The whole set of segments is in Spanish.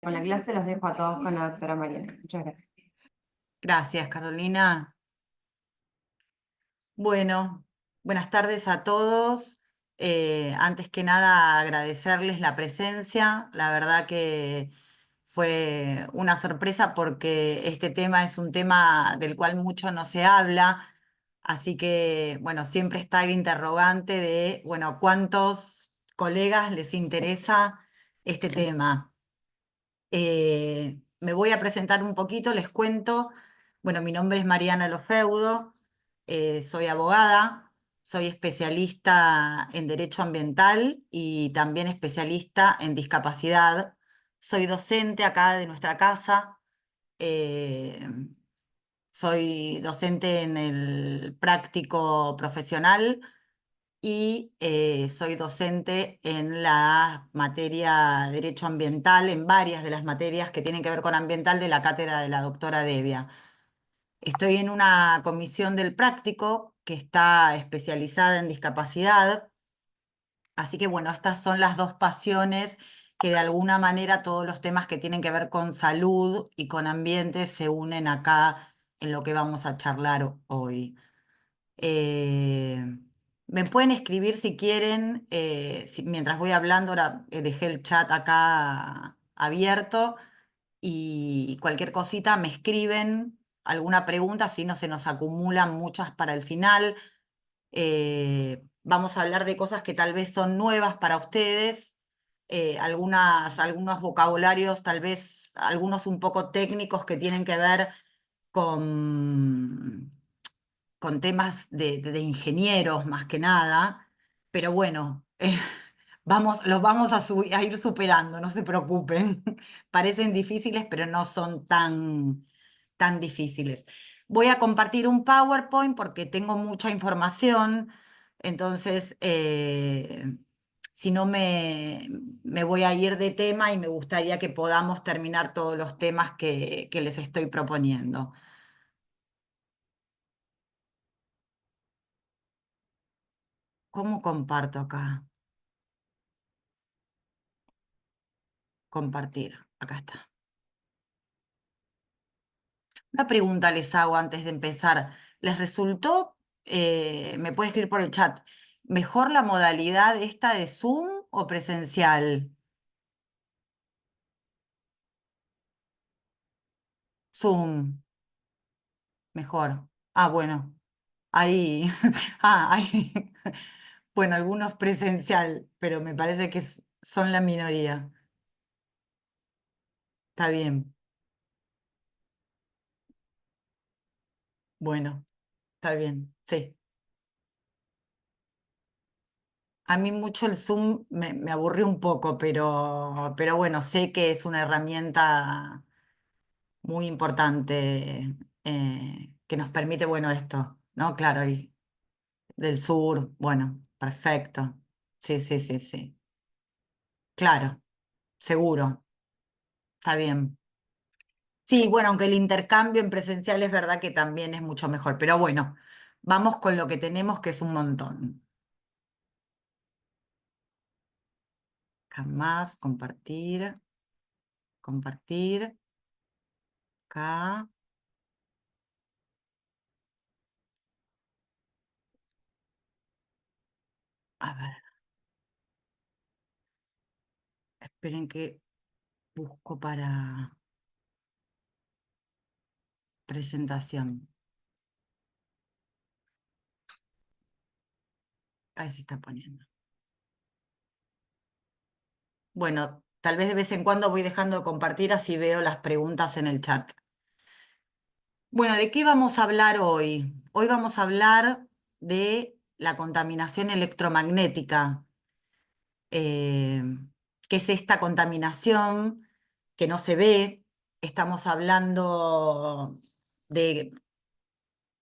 Con la clase los dejo a todos con la doctora Mariana. Muchas gracias. Gracias, Carolina. Bueno, buenas tardes a todos. Antes que nada, agradecerles la presencia. La verdad que fue una sorpresa porque este tema es un tema del cual mucho no se habla. Así que, bueno, siempre está el interrogante de, bueno, ¿cuántos colegas les interesa este tema? Me voy a presentar un poquito, les cuento. Bueno, mi nombre es Mariana Lofeudo, soy abogada, soy especialista en derecho ambiental y también especialista en discapacidad. Soy docente acá de nuestra casa, eh, soy docente en el práctico profesional y soy docente en la materia Derecho Ambiental, en varias de las materias que tienen que ver con ambiental de la cátedra de la doctora Devia. Estoy en una comisión del práctico que está especializada en discapacidad, así que bueno, estas son las dos pasiones que de alguna manera todos los temas que tienen que ver con salud y con ambiente se unen acá en lo que vamos a charlar hoy. Eh, Me pueden escribir si quieren, mientras voy hablando, ahora dejé el chat acá abierto y cualquier cosita me escriben, alguna pregunta, si no se nos acumulan muchas para el final. Vamos a hablar de cosas que tal vez son nuevas para ustedes, algunos vocabularios, tal vez algunos un poco técnicos que tienen que ver con temas de ingenieros más que nada, pero bueno, los vamos a ir superando, no se preocupen. Parecen difíciles, pero no son tan difíciles. Voy a compartir un PowerPoint porque tengo mucha información, entonces si no me voy a ir de tema y me gustaría que podamos terminar todos los temas que les estoy proponiendo. ¿Cómo comparto acá? Compartir. Acá está. Una pregunta les hago antes de empezar. ¿Les resultó, me puede escribir por el chat, mejor la modalidad esta de Zoom o presencial? Zoom, mejor. Ah, bueno. Ahí, ahí. Bueno, algunos presencial, pero me parece que son la minoría. Está bien. Bueno, está bien. Sí. A mí mucho el Zoom me aburrió un poco, pero bueno, sé que es una herramienta muy importante que nos permite, bueno, esto, ¿no? Claro, y del sur, bueno, perfecto. Sí, sí, sí, sí. Claro, seguro, está bien. Sí, bueno, aunque el intercambio en presencial es verdad que también es mucho mejor, pero bueno, vamos con lo que tenemos, que es un montón. Jamás, compartir, compartir, acá, a ver. Esperen que busco para presentación. Ahí se está poniendo. Bueno, tal vez de vez en cuando voy dejando de compartir así veo las preguntas en el chat. Bueno, ¿de qué vamos a hablar hoy? Hoy vamos a hablar de la contaminación electromagnética. Eh, ¿Qué es esta contaminación que no se ve? Estamos hablando de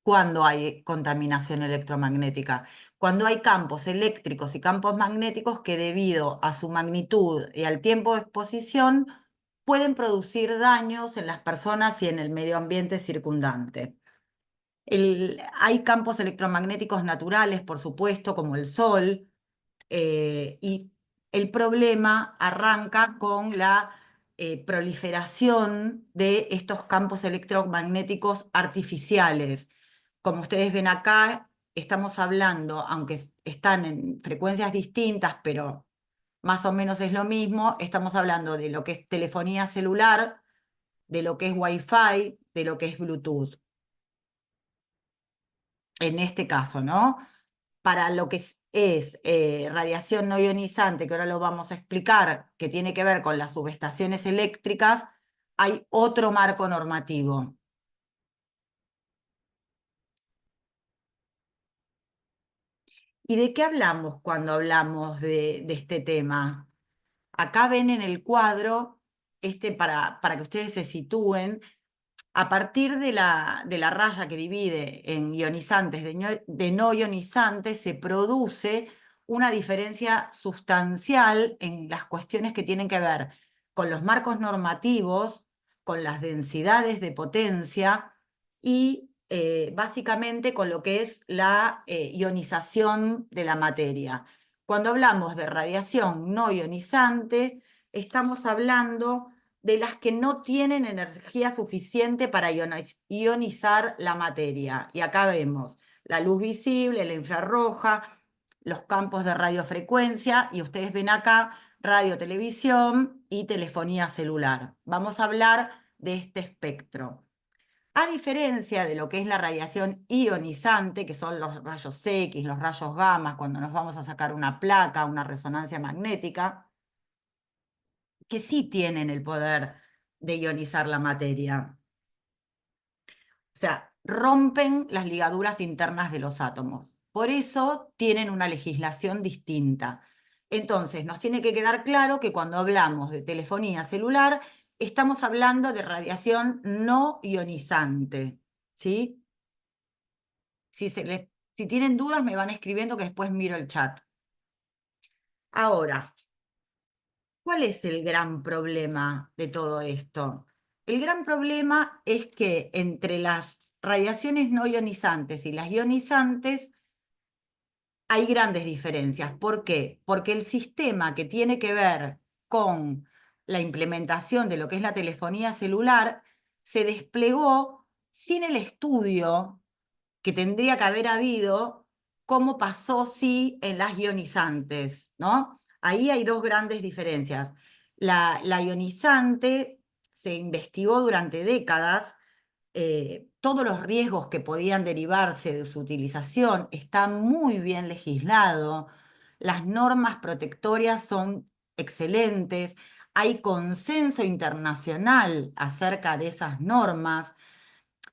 cuando hay contaminación electromagnética, cuando hay campos eléctricos y campos magnéticos que debido a su magnitud y al tiempo de exposición pueden producir daños en las personas y en el medio ambiente circundante. Hay campos electromagnéticos naturales, por supuesto, como el sol, y el problema arranca con la proliferación de estos campos electromagnéticos artificiales. Como ustedes ven acá, estamos hablando, aunque están en frecuencias distintas, pero más o menos es lo mismo, estamos hablando de lo que es telefonía celular, de lo que es Wi-Fi, de lo que es Bluetooth. En este caso, ¿no? Para lo que es radiación no ionizante, que ahora lo vamos a explicar, que tiene que ver con las subestaciones eléctricas, hay otro marco normativo. ¿Y de qué hablamos cuando hablamos de este tema? Acá ven en el cuadro, para que ustedes se sitúen, a partir de la raya que divide en ionizantes de no ionizantes, se produce una diferencia sustancial en las cuestiones que tienen que ver con los marcos normativos, con las densidades de potencia y básicamente con lo que es la ionización de la materia. Cuando hablamos de radiación no ionizante, estamos hablando de las que no tienen energía suficiente para ionizar la materia. Y acá vemos la luz visible, la infrarroja, los campos de radiofrecuencia, y ustedes ven acá radio, televisión y telefonía celular. Vamos a hablar de este espectro. A diferencia de lo que es la radiación ionizante, que son los rayos X, los rayos gamma, cuando nos vamos a sacar una placa, una resonancia magnética, que sí tienen el poder de ionizar la materia. O sea, rompen las ligaduras internas de los átomos. Por eso tienen una legislación distinta. Entonces, nos tiene que quedar claro que cuando hablamos de telefonía celular, estamos hablando de radiación no ionizante. ¿Sí? Si tienen dudas, me van escribiendo que después miro el chat. Ahora, ¿cuál es el gran problema de todo esto? El gran problema es que entre las radiaciones no ionizantes y las ionizantes hay grandes diferencias. ¿Por qué? Porque el sistema que tiene que ver con la implementación de lo que es la telefonía celular se desplegó sin el estudio que tendría que haber habido cómo pasó sí en las ionizantes, ¿no? Ahí hay dos grandes diferencias. La ionizante se investigó durante décadas, todos los riesgos que podían derivarse de su utilización está muy bien legislado, las normas protectorias son excelentes, hay consenso internacional acerca de esas normas.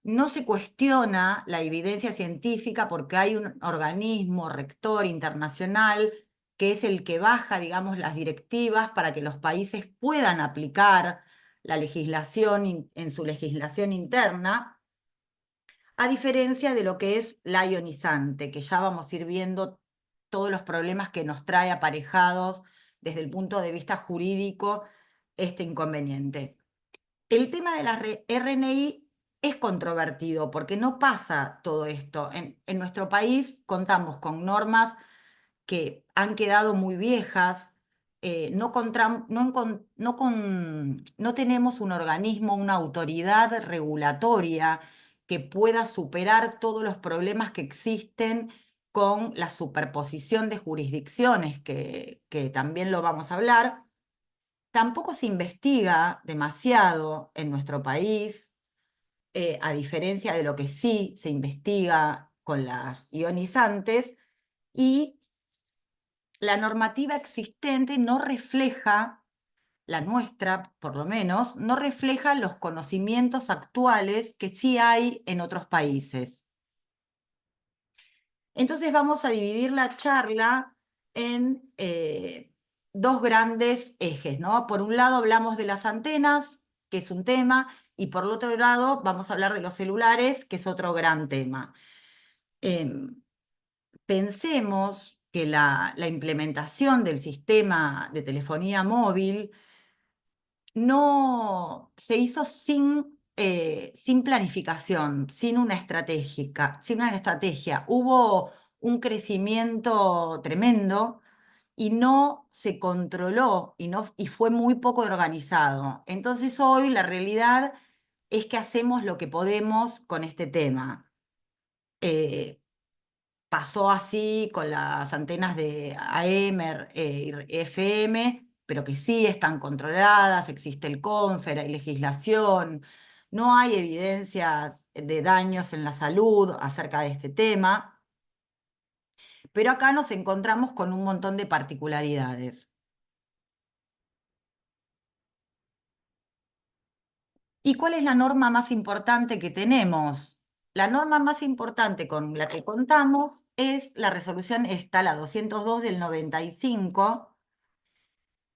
No se cuestiona la evidencia científica porque hay un organismo rector internacional que es el que baja, digamos, las directivas para que los países puedan aplicar la legislación en su legislación interna, a diferencia de lo que es la ionizante, que ya vamos a ir viendo todos los problemas que nos trae aparejados desde el punto de vista jurídico este inconveniente. El tema de la RNI es controvertido porque no pasa todo esto. En nuestro país contamos con normas que han quedado muy viejas, no tenemos un organismo, una autoridad regulatoria que pueda superar todos los problemas que existen con la superposición de jurisdicciones, que también lo vamos a hablar. Tampoco se investiga demasiado en nuestro país, a diferencia de lo que sí se investiga con las ionizantes, y la normativa existente no refleja, la nuestra por lo menos, no refleja los conocimientos actuales que sí hay en otros países. Entonces vamos a dividir la charla en dos grandes ejes, ¿no? Por un lado hablamos de las antenas, que es un tema, y por el otro lado vamos a hablar de los celulares, que es otro gran tema. Pensemos que la implementación del sistema de telefonía móvil no se hizo sin planificación, sin una estrategia. Hubo un crecimiento tremendo y no se controló y fue muy poco organizado. Entonces hoy la realidad es que hacemos lo que podemos con este tema. Eh, Pasó así con las antenas de AM y FM, pero que sí están controladas, existe el CONFER, hay legislación, no hay evidencias de daños en la salud acerca de este tema, pero acá nos encontramos con un montón de particularidades. ¿Y cuál es la norma más importante que tenemos? La norma más importante con la que contamos es la resolución esta, la 202 del 95,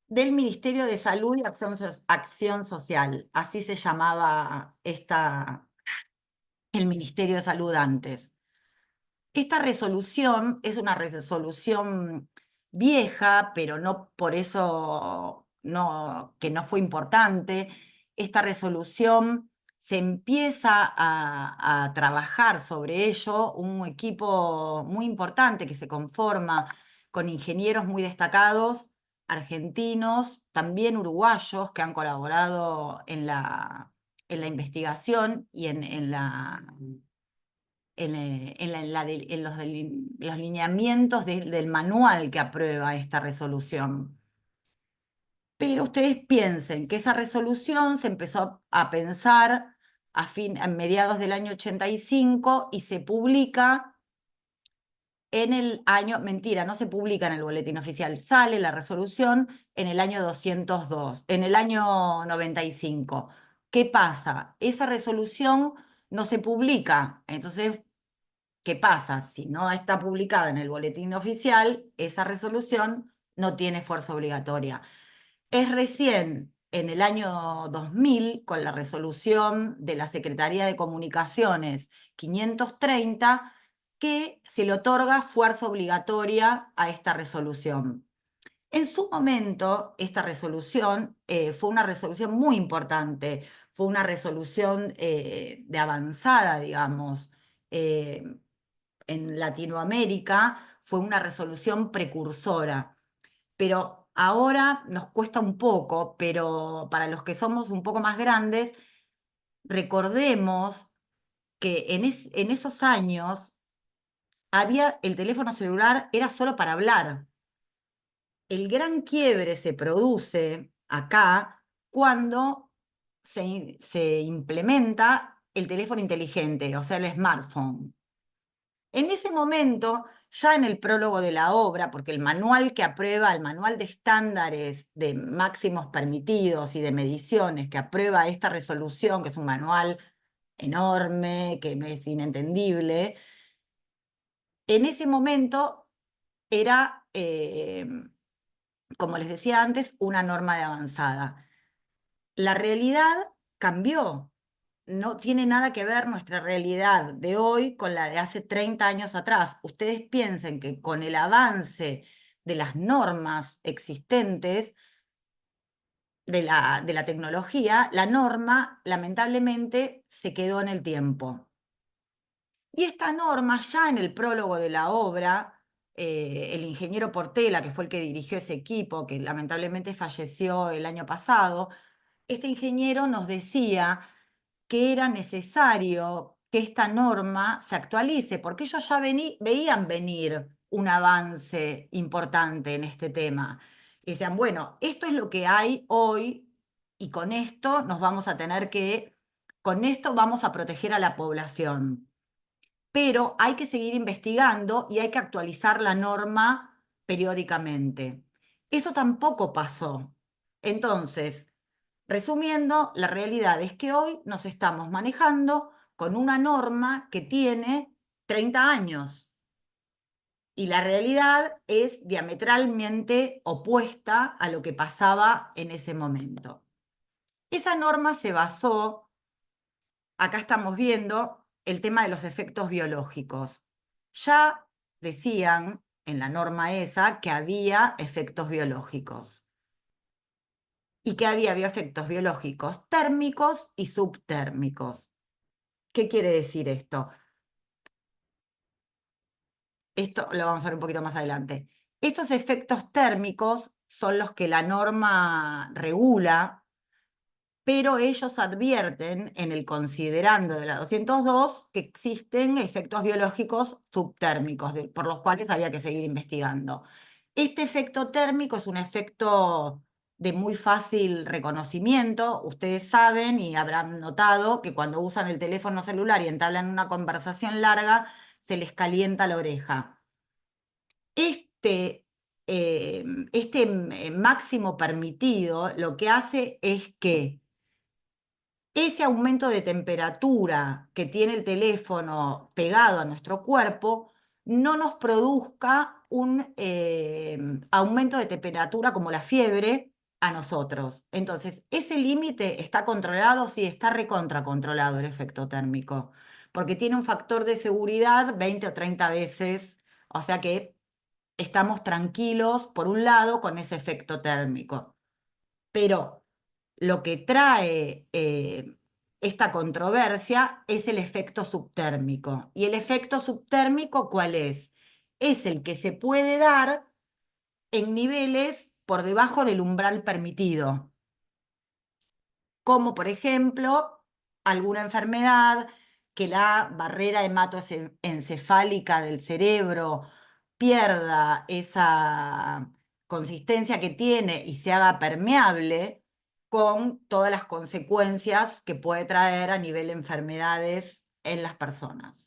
del Ministerio de Salud y Acción Social. Así se llamaba el Ministerio de Salud antes. Esta resolución es una resolución vieja, pero no por eso que no fue importante. Esta resolución se empieza a trabajar sobre ello, un equipo muy importante que se conforma con ingenieros muy destacados, argentinos, también uruguayos, que han colaborado en la investigación y en los lineamientos del manual que aprueba esta resolución. Pero ustedes piensen que esa resolución se empezó a pensar a mediados del año 85 y se publica en el año, mentira, no se publica en el boletín oficial, sale la resolución en el año 202, en el año 95. ¿Qué pasa? Esa resolución no se publica, entonces ¿qué pasa? Si no está publicada en el boletín oficial, esa resolución no tiene fuerza obligatoria. Es recién en el año 2000, con la resolución de la Secretaría de Comunicaciones 530, que se le otorga fuerza obligatoria a esta resolución. En su momento, esta resolución fue una resolución muy importante, fue una resolución de avanzada, digamos. Eh, en Latinoamérica fue una resolución precursora, pero ahora nos cuesta un poco, pero para los que somos un poco más grandes, recordemos que en esos años el teléfono celular era solo para hablar. El gran quiebre se produce acá cuando se implementa el teléfono inteligente, o sea, el smartphone. En ese momento, ya en el prólogo de la obra, porque el manual que aprueba, el manual de estándares de máximos permitidos y de mediciones que aprueba esta resolución, que es un manual enorme, que es inentendible, en ese momento era, como les decía antes, una norma de avanzada. La realidad cambió. No tiene nada que ver nuestra realidad de hoy con la de hace 30 años atrás. Ustedes piensen que con el avance de las normas existentes de la tecnología, la norma lamentablemente se quedó en el tiempo. Y esta norma, ya en el prólogo de la obra, el ingeniero Portela, que fue el que dirigió ese equipo, que lamentablemente falleció el año pasado, este ingeniero nos decía que era necesario que esta norma se actualice, porque ellos ya veían venir un avance importante en este tema. Y decían, bueno, esto es lo que hay hoy y con esto vamos a proteger a la población. Pero hay que seguir investigando y hay que actualizar la norma periódicamente. Eso tampoco pasó. Entonces, resumiendo, la realidad es que hoy nos estamos manejando con una norma que tiene 30 años y la realidad es diametralmente opuesta a lo que pasaba en ese momento. Esa norma se basó, acá estamos viendo el tema de los efectos biológicos. Ya decían en la norma esa que había efectos biológicos. Y que había efectos biológicos térmicos y subtérmicos. ¿Qué quiere decir esto? Esto lo vamos a ver un poquito más adelante. Estos efectos térmicos son los que la norma regula, pero ellos advierten en el considerando de la 202 que existen efectos biológicos subtérmicos, por los cuales había que seguir investigando. Este efecto térmico es un efecto de muy fácil reconocimiento. Ustedes saben y habrán notado que cuando usan el teléfono celular y entablan una conversación larga, se les calienta la oreja. Este, máximo permitido lo que hace es que ese aumento de temperatura que tiene el teléfono pegado a nuestro cuerpo no nos produzca un aumento de temperatura como la fiebre a nosotros. Entonces, ese límite está controlado, sí, está recontra controlado el efecto térmico, porque tiene un factor de seguridad 20 o 30 veces, o sea que estamos tranquilos, por un lado, con ese efecto térmico. Pero lo que trae esta controversia es el efecto subtérmico. ¿Y el efecto subtérmico cuál es? Es el que se puede dar en niveles por debajo del umbral permitido, como por ejemplo alguna enfermedad, que la barrera hematoencefálica del cerebro pierda esa consistencia que tiene y se haga permeable, con todas las consecuencias que puede traer a nivel de enfermedades en las personas.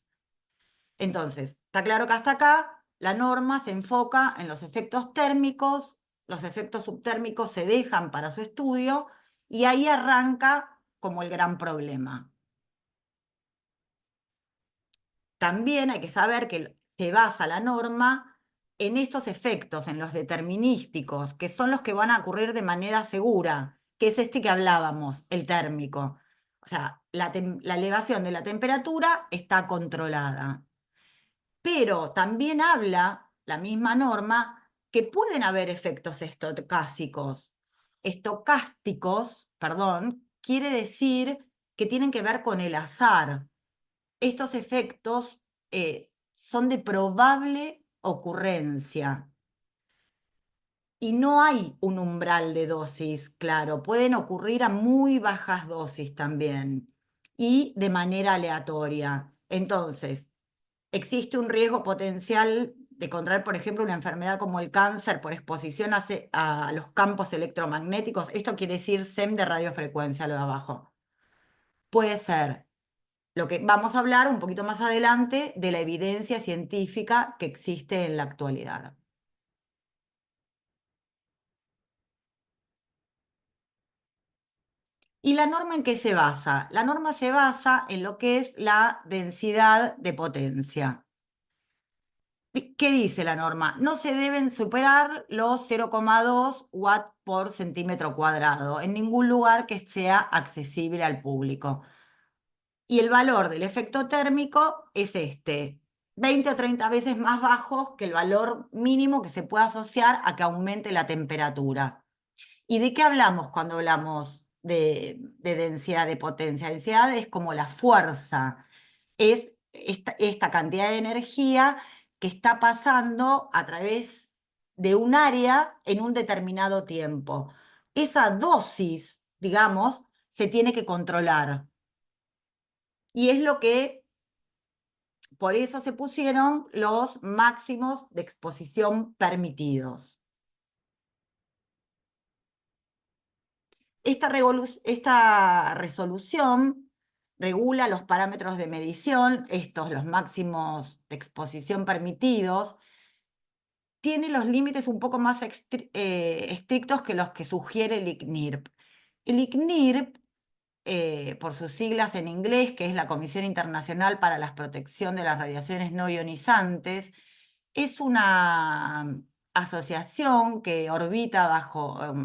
Entonces, está claro que hasta acá la norma se enfoca en los efectos térmicos, los efectos subtérmicos se dejan para su estudio y ahí arranca como el gran problema. También hay que saber que se basa la norma en estos efectos, en los determinísticos, que son los que van a ocurrir de manera segura, que es este que hablábamos, el térmico. O sea, la elevación de la temperatura está controlada. Pero también habla la misma norma que pueden haber efectos estocásticos. Estocásticos, perdón, quiere decir que tienen que ver con el azar. Estos efectos son de probable ocurrencia. Y no hay un umbral de dosis, claro, pueden ocurrir a muy bajas dosis también y de manera aleatoria. Entonces, existe un riesgo potencial de contraer, por ejemplo, una enfermedad como el cáncer por exposición a los campos electromagnéticos. Esto quiere decir SEM de radiofrecuencia, lo de abajo. Puede ser. Lo que vamos a hablar un poquito más adelante de la evidencia científica que existe en la actualidad. ¿Y la norma en qué se basa? La norma se basa en lo que es la densidad de potencia. ¿Qué dice la norma? No se deben superar los 0,2 watts por centímetro cuadrado en ningún lugar que sea accesible al público. Y el valor del efecto térmico es 20 o 30 veces más bajo que el valor mínimo que se puede asociar a que aumente la temperatura. ¿Y de qué hablamos cuando hablamos de densidad de potencia? Densidad es como la fuerza, es esta cantidad de energía que está pasando a través de un área en un determinado tiempo. Esa dosis, digamos, se tiene que controlar. Y es lo que, por eso se pusieron los máximos de exposición permitidos. Esta resolución regula los parámetros de medición, estos, los máximos de exposición permitidos, tiene los límites un poco más estrictos que los que sugiere el ICNIRP. El ICNIRP, por sus siglas en inglés, que es la Comisión Internacional para la Protección de las Radiaciones No Ionizantes, es una asociación que orbita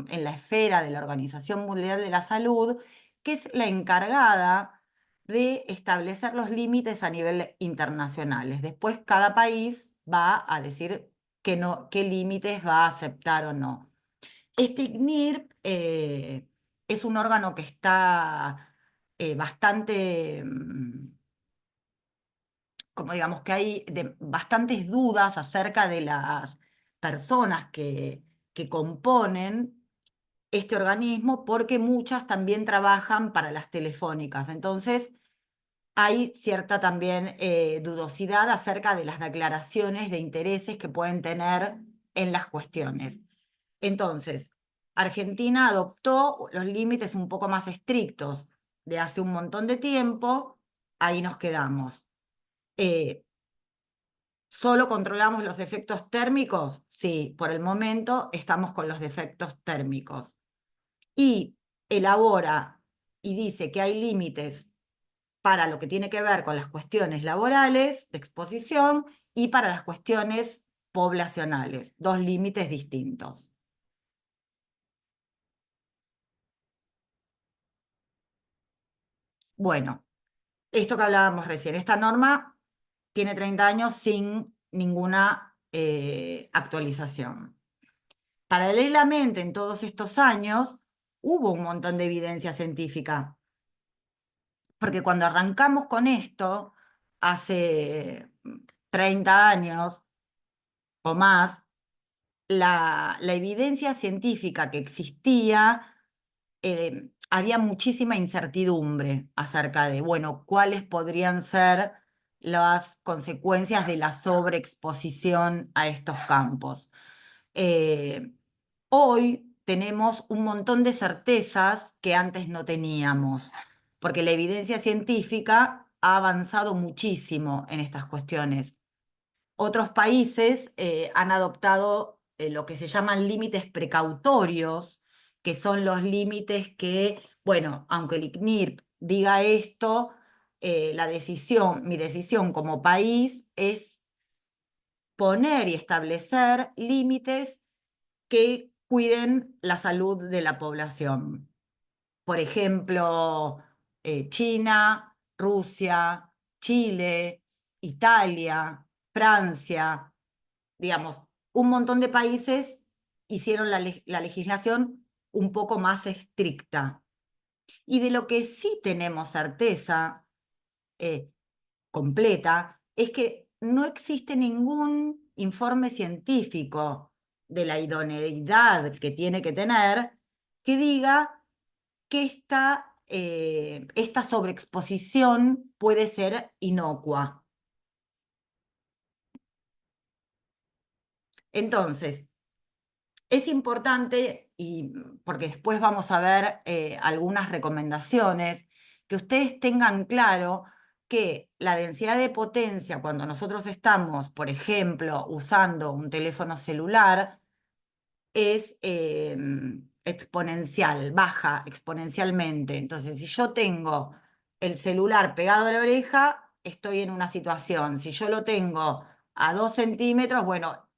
en la esfera de la Organización Mundial de la Salud, que es la encargada de establecer los límites a nivel internacionales. Después cada país va a decir qué límites va a aceptar o no. Este ICNIRP es un órgano que está bastante como digamos que hay bastantes dudas acerca de personas que componen este organismo, porque muchas también trabajan para las telefónicas. Entonces, hay cierta también dudosidad acerca de las declaraciones de intereses que pueden tener en las cuestiones. Entonces, Argentina adoptó los límites un poco más estrictos de hace un montón de tiempo, ahí nos quedamos. ¿Solo controlamos los efectos térmicos? Sí, por el momento estamos con los defectos térmicos. Y elabora y dice que hay límites para lo que tiene que ver con las cuestiones laborales de exposición y para las cuestiones poblacionales, dos límites distintos. Bueno, esto que hablábamos recién, esta norma tiene 30 años sin ninguna actualización. Paralelamente, en todos estos años, hubo un montón de evidencia científica, porque cuando arrancamos con esto, hace 30 años o más, la evidencia científica que existía, había muchísima incertidumbre acerca de, bueno, cuáles podrían ser las consecuencias de la sobreexposición a estos campos. Eh, Hoy tenemos un montón de certezas que antes no teníamos, porque la evidencia científica ha avanzado muchísimo en estas cuestiones. Otros países han adoptado lo que se llaman límites precautorios, que son los límites que, bueno, aunque el ICNIRP diga esto, mi decisión como país es poner y establecer límites que cuiden la salud de la población. Por ejemplo, China, Rusia, Chile, Italia, Francia, digamos, un montón de países hicieron la legislación un poco más estricta. Y de lo que sí tenemos certeza eh, completa es que no existe ningún informe científico de la idoneidad que tiene que tener que diga que esta sobreexposición puede ser inocua. Entonces, es importante, y porque después vamos a ver algunas recomendaciones, que ustedes tengan claro que la densidad de potencia, cuando nosotros estamos, por ejemplo, usando un teléfono celular, es exponencial, baja exponencialmente. Entonces, si yo tengo el celular pegado a la oreja, estoy en una situación. Si yo lo tengo a 2 centímetros, bueno,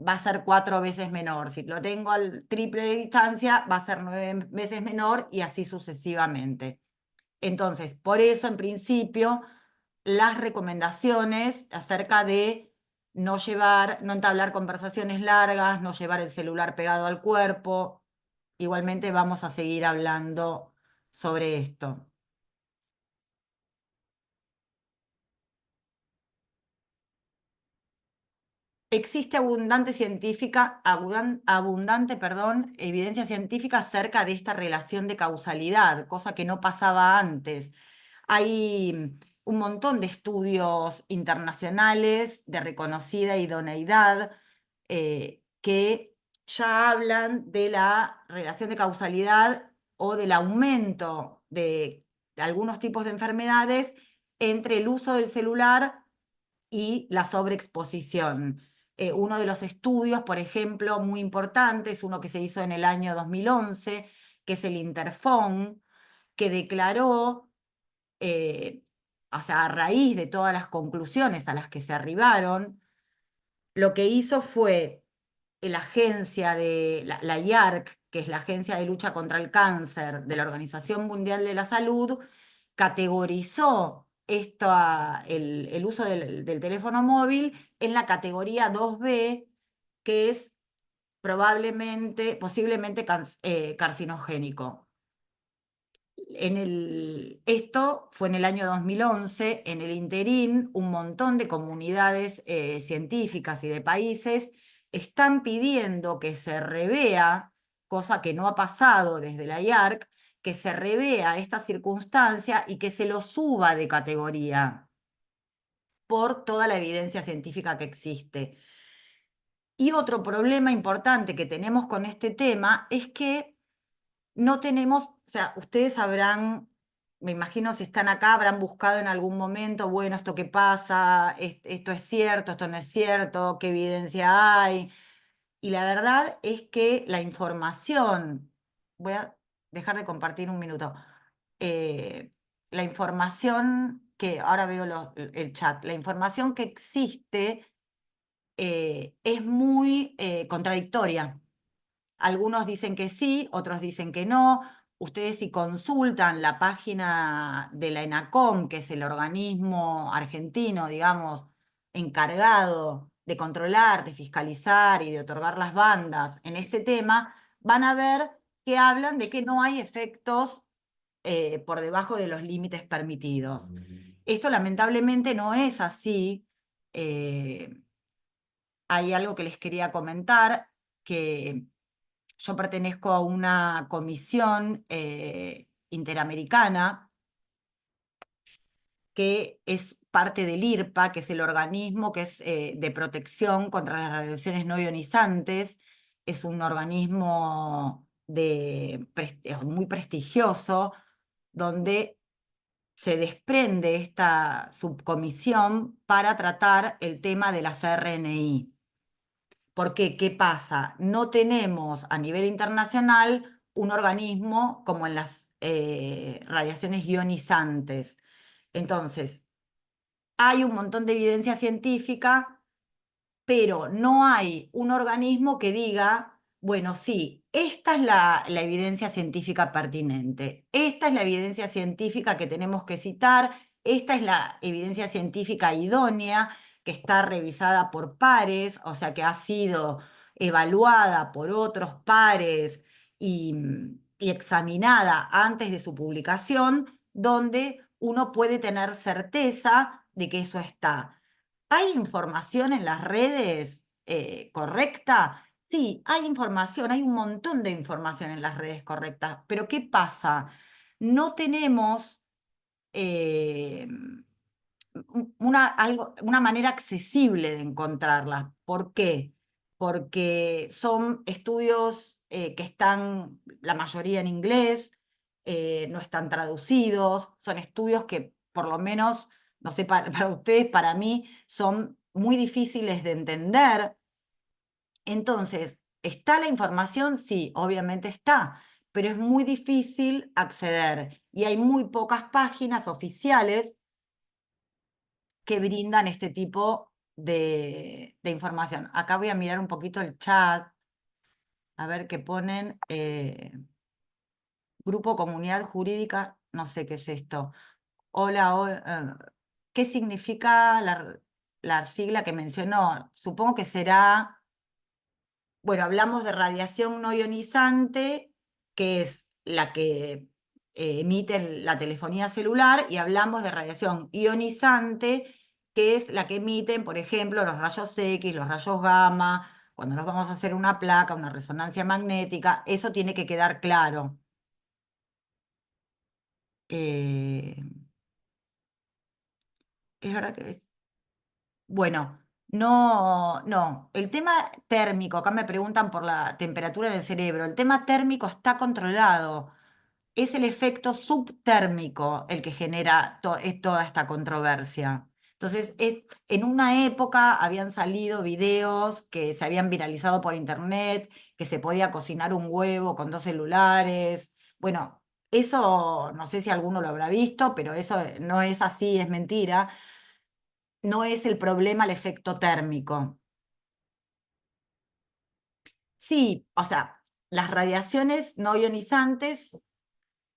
va a ser 4 veces menor. Si lo tengo al triple de distancia, va a ser 9 veces menor y así sucesivamente. Entonces, por eso, en principio, las recomendaciones acerca de no entablar conversaciones largas, no llevar el celular pegado al cuerpo. Igualmente vamos a seguir hablando sobre esto. Existe evidencia científica acerca de esta relación de causalidad, cosa que no pasaba antes. Hay un montón de estudios internacionales de reconocida idoneidad que ya hablan de la relación de causalidad o del aumento de algunos tipos de enfermedades entre el uso del celular y la sobreexposición. Uno de los estudios, por ejemplo, muy importante, es uno que se hizo en el año 2011, que es el Interphone, que declaró, o sea, a raíz de todas las conclusiones a las que se arribaron, lo que hizo fue la agencia de la IARC, que es la Agencia de Lucha contra el Cáncer de la Organización Mundial de la Salud, categorizó el uso del teléfono móvil en la categoría 2B, que es posiblemente carcinogénico. Esto fue en el año 2011. En el interín, un montón de comunidades científicas y de países están pidiendo que se revea, cosa que no ha pasado desde la IARC, que se revea esta circunstancia y que se lo suba de categoría por toda la evidencia científica que existe. Y otro problema importante que tenemos con este tema es que no tenemos, o sea, ustedes habrán, me imagino si están acá, habrán buscado en algún momento, bueno, esto qué pasa, esto es cierto, esto no es cierto, qué evidencia hay. Y la verdad es que la información, voy a dejar de compartir un minuto. Eh, la información que, ahora veo el chat, la información que existe es muy contradictoria. Algunos dicen que sí, otros dicen que no. Ustedes si consultan la página de la ENACOM, que es el organismo argentino, digamos, encargado de controlar, de fiscalizar y de otorgar las bandas en este tema, van a ver que hablan de que no hay efectos por debajo de los límites permitidos. Esto lamentablemente no es así. Eh, Hay algo que les quería comentar, que yo pertenezco a una comisión interamericana que es parte del IRPA, que es el organismo que es de protección contra las radiaciones no ionizantes. Es un organismo muy prestigioso, donde se desprende esta subcomisión para tratar el tema de las RNI. ¿Por qué? ¿Qué pasa? No tenemos a nivel internacional un organismo como en las radiaciones ionizantes. Entonces, hay un montón de evidencia científica, pero no hay un organismo que diga, bueno, sí, esta es la evidencia científica pertinente, esta es la evidencia científica que tenemos que citar, esta es la evidencia científica idónea, que está revisada por pares, o sea, que ha sido evaluada por otros pares y examinada antes de su publicación, donde uno puede tener certeza de que eso está. ¿Hay información en las redes correcta? Sí, hay información, hay un montón de información en las redes correctas, pero ¿qué pasa? No tenemos eh, una manera accesible de encontrarlas. ¿Por qué? Porque son estudios que están, la mayoría en inglés, no están traducidos, son estudios que por lo menos, no sé, para ustedes, para mí, son muy difíciles de entender. Entonces, ¿está la información? Sí, obviamente está, pero es muy difícil acceder y hay muy pocas páginas oficiales que brindan este tipo de información. Acá voy a mirar un poquito el chat, a ver qué ponen. Grupo Comunidad Jurídica, no sé qué es esto. Hola, ¿qué significa la sigla que mencionó? Supongo que será, bueno, hablamos de radiación no ionizante, que es la que emite la telefonía celular, y hablamos de radiación ionizante, que es la que emiten, por ejemplo, los rayos X, los rayos gamma, cuando nos vamos a hacer una placa, una resonancia magnética, eso tiene que quedar claro. Eh, es verdad que bueno, no, no. El tema térmico, acá me preguntan por la temperatura en el cerebro. El tema térmico está controlado. Es el efecto subtérmico el que genera toda esta controversia. Entonces, en una época habían salido videos que se habían viralizado por internet, que se podía cocinar un huevo con 2 celulares. Bueno, eso no sé si alguno lo habrá visto, pero eso no es así, es mentira. No es el problema el efecto térmico. Sí, o sea, las radiaciones no ionizantes,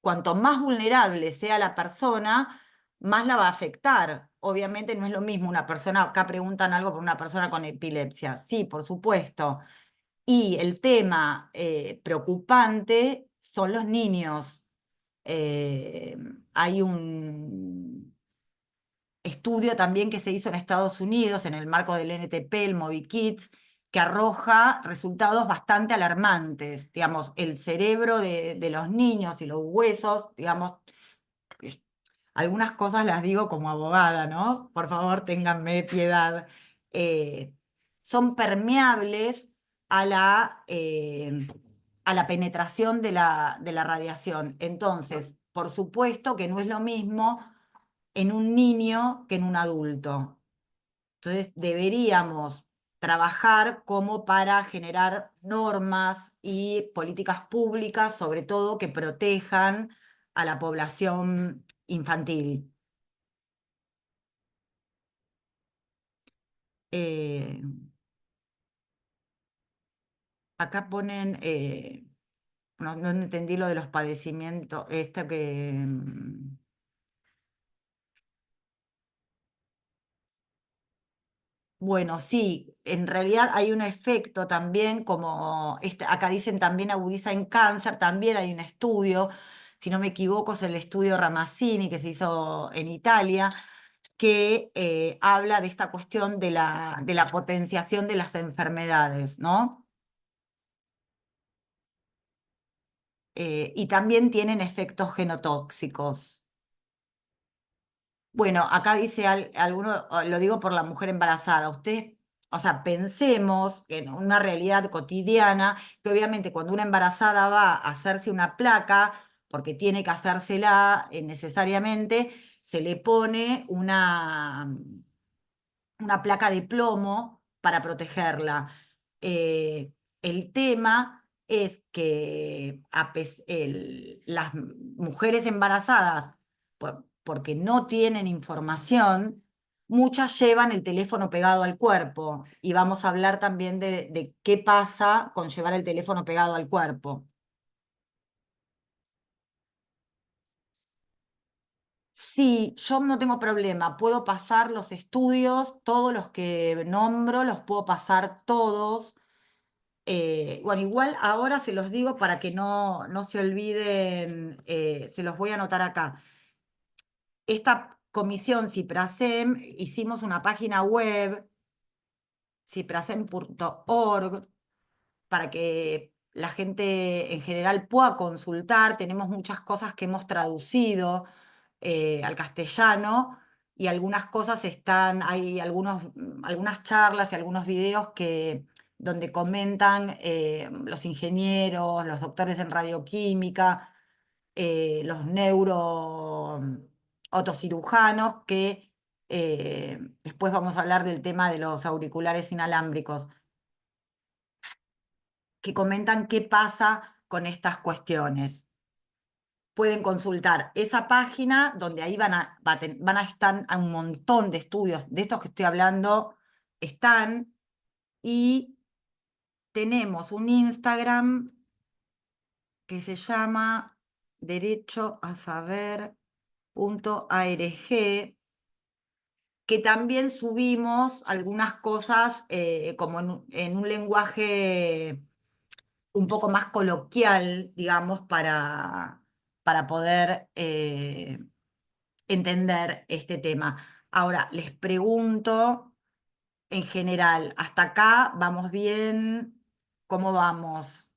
cuanto más vulnerable sea la persona, más la va a afectar. Obviamente no es lo mismo una persona, acá preguntan algo por una persona con epilepsia. Sí, por supuesto. Y el tema preocupante son los niños. Eh, Hay un estudio también que se hizo en Estados Unidos en el marco del NTP, el Movikids, que arroja resultados bastante alarmantes. Digamos, el cerebro de los niños y los huesos, digamos, algunas cosas las digo como abogada, ¿no? Por favor, ténganme piedad. Eh, Son permeables a la penetración de la radiación. Entonces, por supuesto que no es lo mismo en un niño que en un adulto. Entonces, deberíamos trabajar como para generar normas y políticas públicas, sobre todo que protejan a la población infantil. Eh, Acá ponen, no entendí lo de los padecimientos, esto que... Bueno, sí, en realidad hay un efecto también, como acá dicen también agudiza en cáncer, también hay un estudio, si no me equivoco es el estudio Ramazzini que se hizo en Italia, que habla de esta cuestión de la potenciación de las enfermedades, ¿no? Y también tienen efectos genotóxicos. Bueno, acá dice alguno, lo digo por la mujer embarazada, ustedes, o sea, pensemos en una realidad cotidiana, que obviamente cuando una embarazada va a hacerse una placa, porque tiene que hacérsela necesariamente, se le pone una placa de plomo para protegerla. El tema es que las mujeres embarazadas, porque no tienen información, muchas llevan el teléfono pegado al cuerpo. Y vamos a hablar también de qué pasa con llevar el teléfono pegado al cuerpo. Sí, yo no tengo problema, puedo pasar los estudios, todos los que nombro, los puedo pasar todos. Bueno, igual ahora se los digo para que no se olviden, se los voy a anotar acá. Esta comisión CIPRASEM, hicimos una página web, ciprasem.org, para que la gente en general pueda consultar. Tenemos muchas cosas que hemos traducido al castellano y algunas cosas hay algunas charlas y algunos videos donde comentan los ingenieros, los doctores en radioquímica, los otocirujanos, que después vamos a hablar del tema de los auriculares inalámbricos, que comentan qué pasa con estas cuestiones. Pueden consultar esa página donde ahí van a estar un montón de estudios de estos que estoy hablando, están, y tenemos un Instagram que se llama derechoasaber.org, que también subimos algunas cosas como en un lenguaje un poco más coloquial, digamos, para poder entender este tema. Ahora, les pregunto, en general, ¿hasta acá vamos bien? ¿Cómo vamos?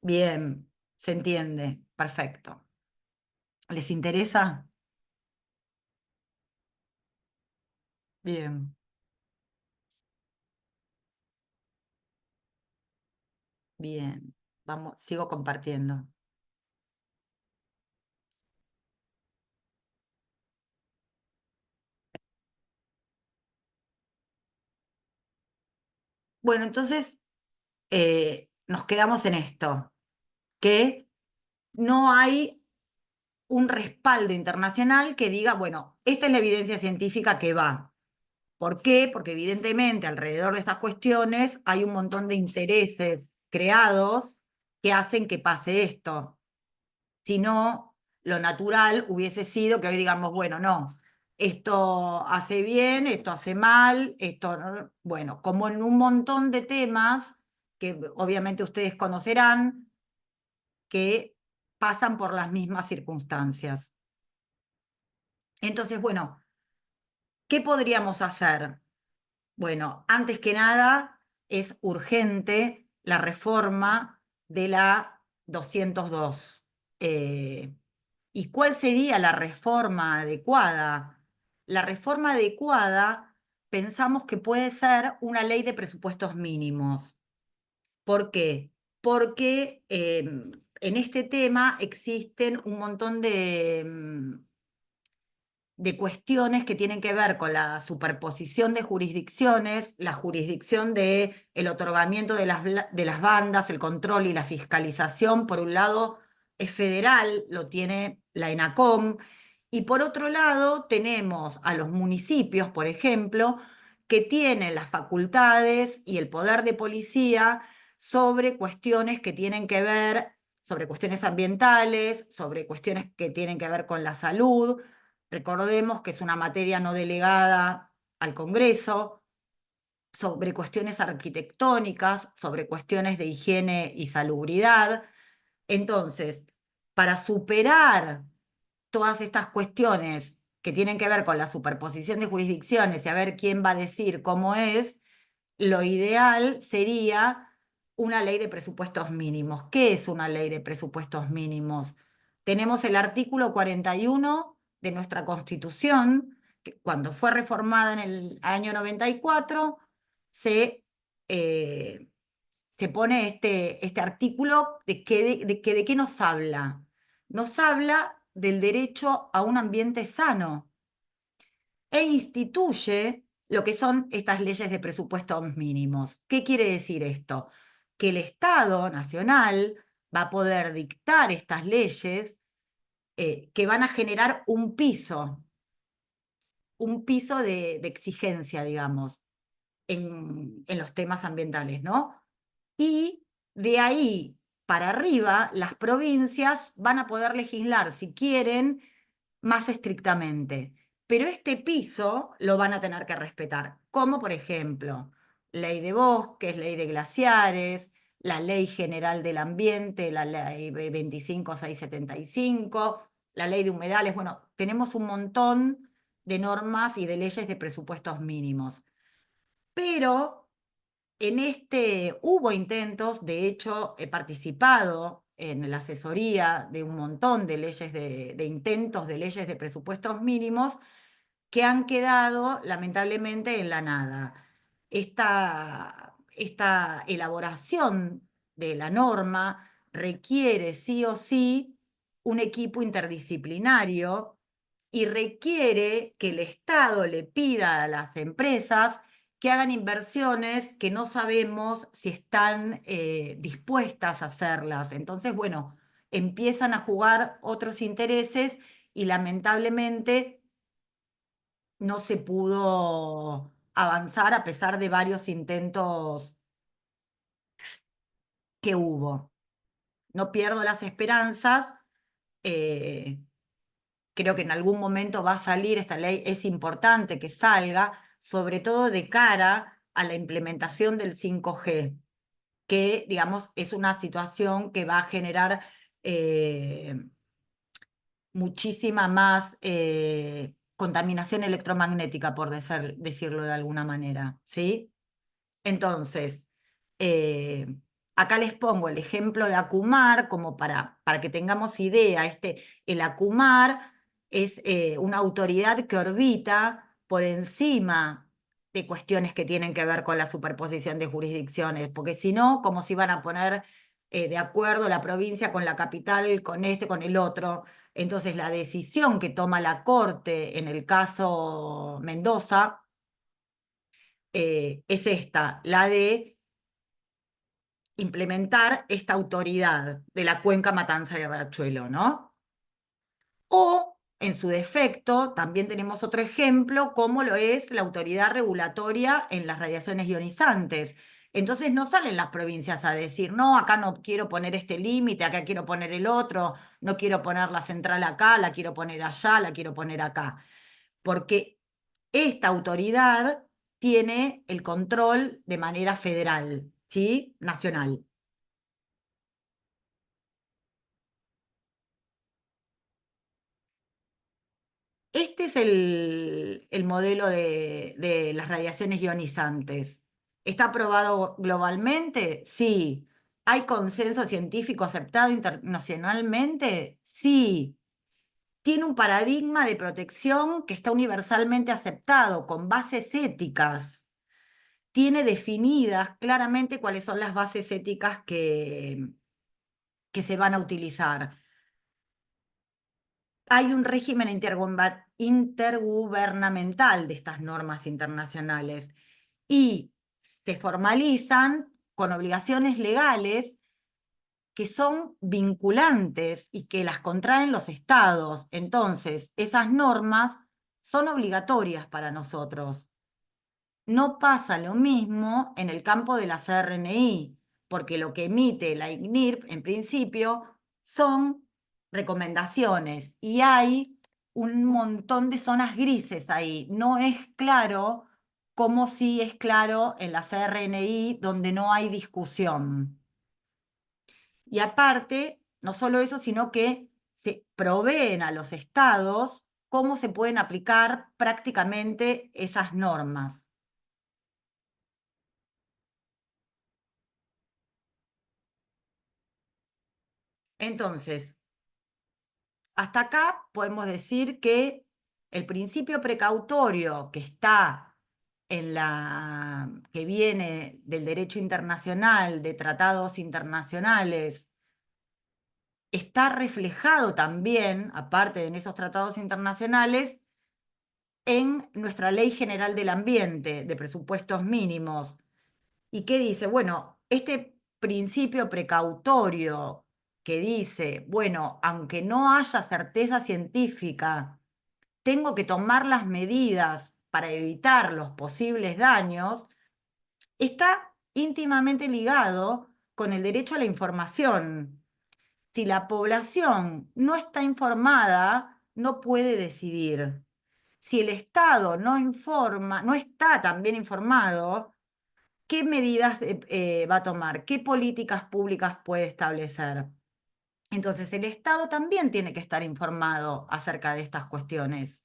Bien, se entiende, perfecto. ¿Les interesa? Bien, bien. Vamos, sigo compartiendo. Bueno, entonces nos quedamos en esto, que no hay un respaldo internacional que diga, bueno, esta es la evidencia científica que va. ¿Por qué? Porque evidentemente alrededor de estas cuestiones hay un montón de intereses creados que hacen que pase esto. Si no, lo natural hubiese sido que hoy digamos, bueno, no, esto hace bien, esto hace mal, esto no. Bueno, como en un montón de temas que obviamente ustedes conocerán, que pasan por las mismas circunstancias. Entonces, bueno, ¿qué podríamos hacer? Bueno, antes que nada, es urgente la reforma de la 202. Eh, ¿Y cuál sería la reforma adecuada? La reforma adecuada pensamos que puede ser una ley de presupuestos mínimos. ¿Por qué? Porque en este tema existen un montón de cuestiones que tienen que ver con la superposición de jurisdicciones, la jurisdicción de el otorgamiento de las bandas, el control y la fiscalización, por un lado, es federal, lo tiene la ENACOM, y por otro lado tenemos a los municipios, por ejemplo, que tienen las facultades y el poder de policía sobre cuestiones que tienen que ver, sobre cuestiones ambientales, sobre cuestiones que tienen que ver con la salud. Recordemos que es una materia no delegada al Congreso, sobre cuestiones arquitectónicas, sobre cuestiones de higiene y salubridad. Entonces, para superar todas estas cuestiones que tienen que ver con la superposición de jurisdicciones y a ver quién va a decir cómo es, lo ideal sería una ley de presupuestos mínimos. ¿Qué es una ley de presupuestos mínimos? Tenemos el artículo 41 de nuestra Constitución, que cuando fue reformada en el año 94, se, eh, se pone este artículo de qué nos habla. Nos habla del derecho a un ambiente sano e instituye lo que son estas leyes de presupuestos mínimos. ¿Qué quiere decir esto? Que el Estado nacional va a poder dictar estas leyes que van a generar un piso de exigencia, digamos, en los temas ambientales, ¿no? Y de ahí para arriba, las provincias van a poder legislar, si quieren, más estrictamente. Pero este piso lo van a tener que respetar, como por ejemplo, ley de bosques, ley de glaciares, la ley general del ambiente, la ley 25675, la ley de humedales. Bueno, tenemos un montón de normas y de leyes de presupuestos mínimos. Pero en este hubo intentos, de hecho, he participado en la asesoría de un montón de leyes de intentos de leyes de presupuestos mínimos que han quedado lamentablemente en la nada. Esta elaboración de la norma requiere sí o sí un equipo interdisciplinario y requiere que el Estado le pida a las empresas que hagan inversiones que no sabemos si están dispuestas a hacerlas. Entonces, bueno, empiezan a jugar otros intereses y lamentablemente no se pudo avanzar a pesar de varios intentos que hubo. No pierdo las esperanzas, eh, creo que en algún momento va a salir esta ley, es importante que salga, sobre todo de cara a la implementación del 5G, que, digamos, es una situación que va a generar muchísima más contaminación electromagnética, por decirlo de alguna manera, ¿sí? Entonces, eh, acá les pongo el ejemplo de Acumar como para que tengamos idea. El Acumar es una autoridad que orbita por encima de cuestiones que tienen que ver con la superposición de jurisdicciones, porque si no, ¿cómo se iban a poner de acuerdo la provincia con la capital, con este, con el otro? Entonces, la decisión que toma la Corte en el caso Mendoza es esta, la de implementar esta autoridad de la cuenca Matanza y Riachuelo, ¿no? O, en su defecto, también tenemos otro ejemplo, como lo es la autoridad regulatoria en las radiaciones ionizantes. Entonces no salen las provincias a decir, no, acá no quiero poner este límite, acá quiero poner el otro, no quiero poner la central acá, la quiero poner allá, la quiero poner acá. Porque esta autoridad tiene el control de manera federal, ¿sí? Nacional. Este es el modelo de las radiaciones ionizantes. ¿Está aprobado globalmente? Sí. ¿Hay consenso científico aceptado internacionalmente? Sí. Tiene un paradigma de protección que está universalmente aceptado, con bases éticas. Tiene definidas claramente cuáles son las bases éticas que se van a utilizar. Hay un régimen intergubernamental de estas normas internacionales y se formalizan con obligaciones legales que son vinculantes y que las contraen los estados. Entonces, esas normas son obligatorias para nosotros. No pasa lo mismo en el campo de la CRNI, porque lo que emite la ICNIRP, en principio, son recomendaciones y hay un montón de zonas grises ahí. No es claro como sí es claro en la CRNI, donde no hay discusión. Y aparte, no solo eso, sino que se proveen a los estados cómo se pueden aplicar prácticamente esas normas. Entonces, hasta acá podemos decir que el principio precautorio que está que viene del derecho internacional, de tratados internacionales, está reflejado también, aparte en esos tratados internacionales, en nuestra Ley General del Ambiente de presupuestos mínimos. ¿Y qué dice? Bueno, este principio precautorio que dice, bueno, aunque no haya certeza científica, tengo que tomar las medidas para evitar los posibles daños, está íntimamente ligado con el derecho a la información. Si la población no está informada, no puede decidir. Si el Estado no informa, no está tan bien informado, ¿qué medidas va a tomar? ¿Qué políticas públicas puede establecer? Entonces, el Estado también tiene que estar informado acerca de estas cuestiones.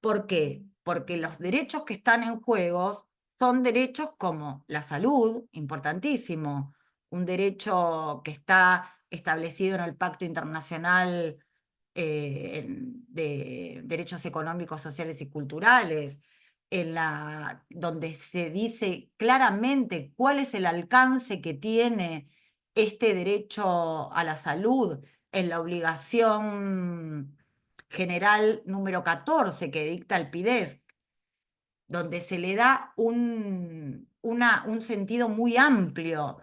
¿Por qué? Porque los derechos que están en juego son derechos como la salud, importantísimo, un derecho que está establecido en el Pacto Internacional de Derechos Económicos, Sociales y Culturales, donde se dice claramente cuál es el alcance que tiene este derecho a la salud en la obligación general número 14 que dicta el PIDES, donde se le da un sentido muy amplio.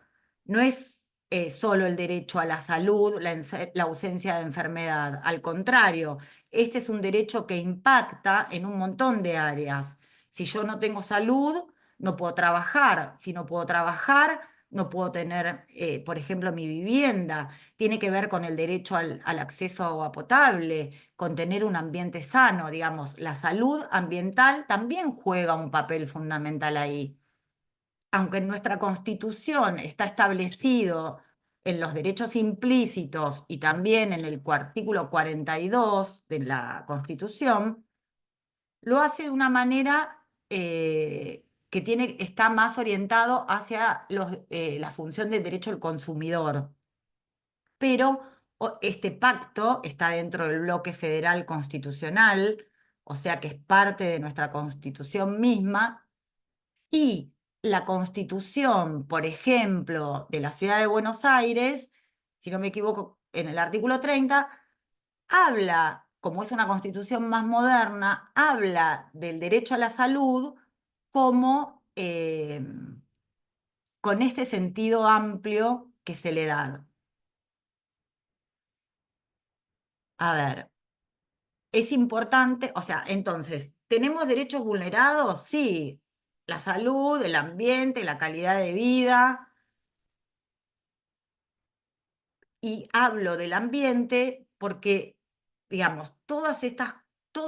No es solo el derecho a la salud, la ausencia de enfermedad. Al contrario, este es un derecho que impacta en un montón de áreas. Si yo no tengo salud, no puedo trabajar. Si no puedo trabajar, no puedo tener, por ejemplo, mi vivienda. Tiene que ver con el derecho al acceso a agua potable, con tener un ambiente sano, digamos. La salud ambiental también juega un papel fundamental ahí. Aunque en nuestra Constitución está establecido en los derechos implícitos y también en el artículo 42 de la Constitución, lo hace de una manera que está más orientado hacia la función del derecho al consumidor. Pero este pacto está dentro del bloque federal constitucional, o sea que es parte de nuestra Constitución misma, y la Constitución, por ejemplo, de la Ciudad de Buenos Aires, si no me equivoco, en el artículo 30, habla, como es una constitución más moderna, habla del derecho a la salud como con este sentido amplio que se le da. A ver, es importante, o sea, entonces, ¿tenemos derechos vulnerados? Sí, la salud, el ambiente, la calidad de vida. Y hablo del ambiente porque, digamos, todo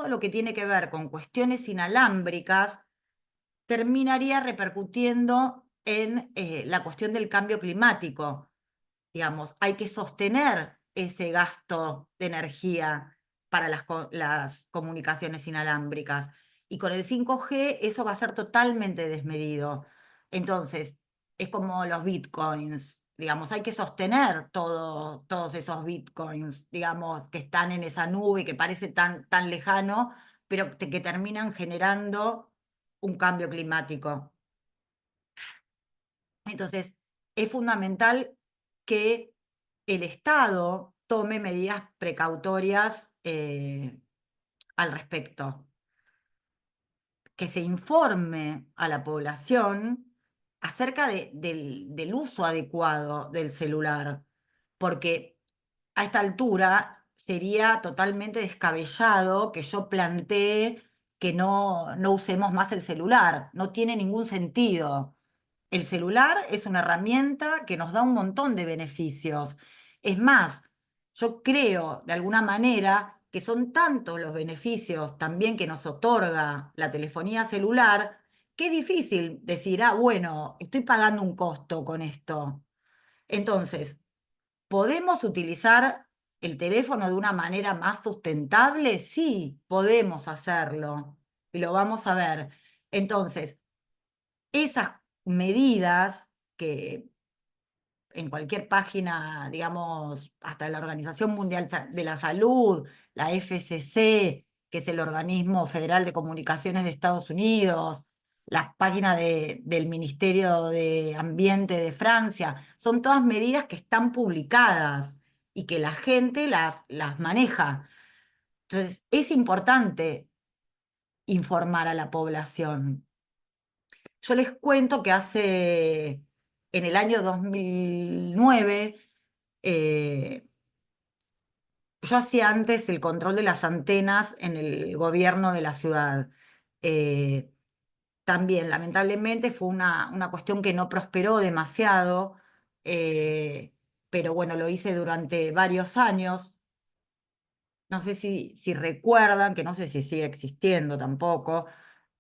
lo que tiene que ver con cuestiones inalámbricas terminaría repercutiendo en la cuestión del cambio climático. Digamos, hay que sostener ese gasto de energía para las comunicaciones inalámbricas. Y con el 5G eso va a ser totalmente desmedido. Entonces, es como los bitcoins, digamos, hay que sostener todos esos bitcoins, digamos, que están en esa nube, que parece tan lejano, pero que terminan generando un cambio climático. Entonces, es fundamental que el Estado tome medidas precautorias al respecto, que se informe a la población acerca del uso adecuado del celular, porque a esta altura sería totalmente descabellado que yo plantee que no usemos más el celular, no tiene ningún sentido. El celular es una herramienta que nos da un montón de beneficios. Es más, yo creo de alguna manera que son tantos los beneficios también que nos otorga la telefonía celular, que es difícil decir, ah, bueno, estoy pagando un costo con esto. Entonces, ¿podemos utilizar el teléfono de una manera más sustentable? Sí, podemos hacerlo y lo vamos a ver. Entonces, esas medidas que en cualquier página, digamos, hasta la Organización Mundial de la Salud, la FCC, que es el organismo federal de comunicaciones de Estados Unidos, las páginas del Ministerio de Ambiente de Francia, son todas medidas que están publicadas y que la gente las maneja. Entonces, es importante informar a la población. Yo les cuento que en el año 2009, eh, yo hacía antes el control de las antenas en el gobierno de la ciudad. Eh, También, lamentablemente, fue una cuestión que no prosperó demasiado, eh, pero bueno, lo hice durante varios años. No sé si recuerdan, que no sé si sigue existiendo tampoco,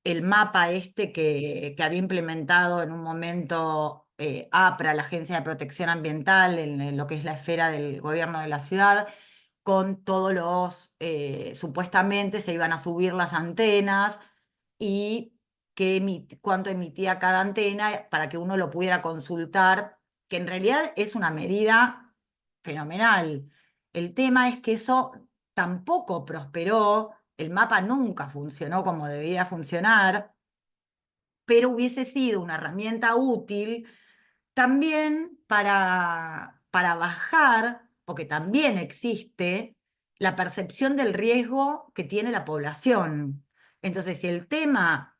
el mapa este que había implementado en un momento APRA, la Agencia de Protección Ambiental, en lo que es la esfera del gobierno de la ciudad, con todos supuestamente se iban a subir las antenas y cuánto emitía cada antena para que uno lo pudiera consultar, que en realidad es una medida fenomenal. El tema es que eso tampoco prosperó, el mapa nunca funcionó como debería funcionar, pero hubiese sido una herramienta útil también para bajar, porque también existe la percepción del riesgo que tiene la población. Entonces, si el tema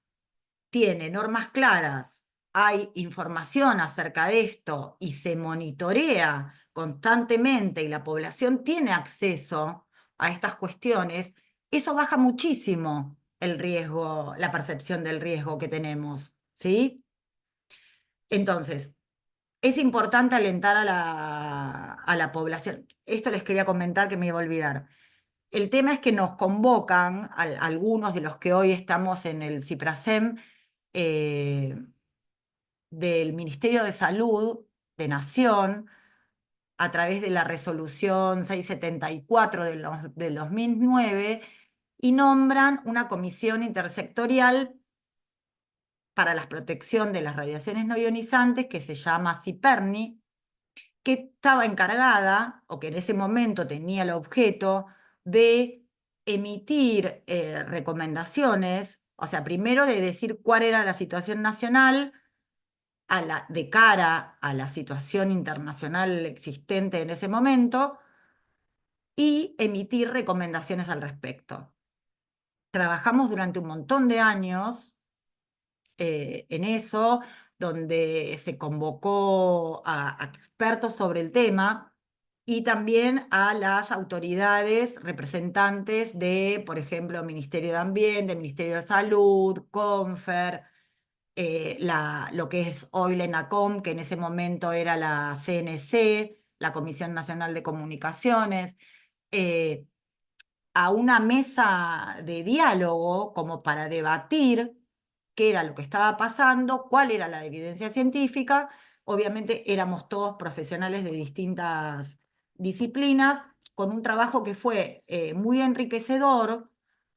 tiene normas claras, hay información acerca de esto y se monitorea constantemente y la población tiene acceso a estas cuestiones, eso baja muchísimo el riesgo, la percepción del riesgo que tenemos, ¿sí? Entonces, es importante alentar a la población. Esto les quería comentar que me iba a olvidar. El tema es que nos convocan, algunos de los que hoy estamos en el CIPRASEM, eh, del Ministerio de Salud de Nación, a través de la resolución 674 del 2009, y nombran una comisión intersectorial para la protección de las radiaciones no ionizantes que se llama CIPERNI, que estaba encargada, o que en ese momento tenía el objeto de emitir recomendaciones, o sea, primero de decir cuál era la situación nacional de cara a la situación internacional existente en ese momento y emitir recomendaciones al respecto. Trabajamos durante un montón de años en eso, donde se convocó a expertos sobre el tema y también a las autoridades representantes de, por ejemplo, Ministerio de Ambiente, Ministerio de Salud, CONFER, lo que es hoy la ENACOM, que en ese momento era la CNC, la Comisión Nacional de Comunicaciones, eh, a una mesa de diálogo como para debatir qué era lo que estaba pasando, cuál era la evidencia científica. Obviamente éramos todos profesionales de distintas disciplinas con un trabajo que fue muy enriquecedor,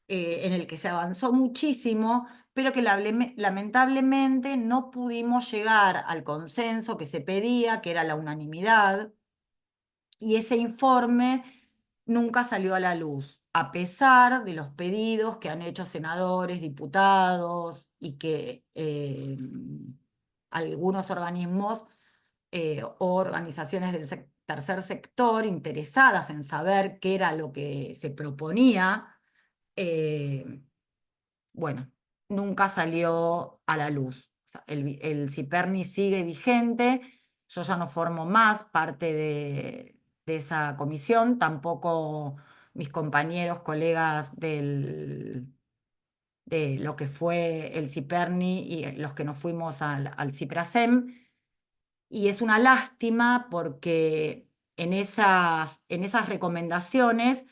en el que se avanzó muchísimo, pero que lamentablemente no pudimos llegar al consenso que se pedía, que era la unanimidad, y ese informe nunca salió a la luz, a pesar de los pedidos que han hecho senadores, diputados y que algunos organismos o organizaciones del tercer sector interesadas en saber qué era lo que se proponía, eh, bueno, nunca salió a la luz. O sea, el CIPERNI sigue vigente, yo ya no formo más parte de esa comisión, tampoco mis compañeros, colegas de lo que fue el CIPERNI y los que nos fuimos al CIPRASEM. Y es una lástima porque en esas recomendaciones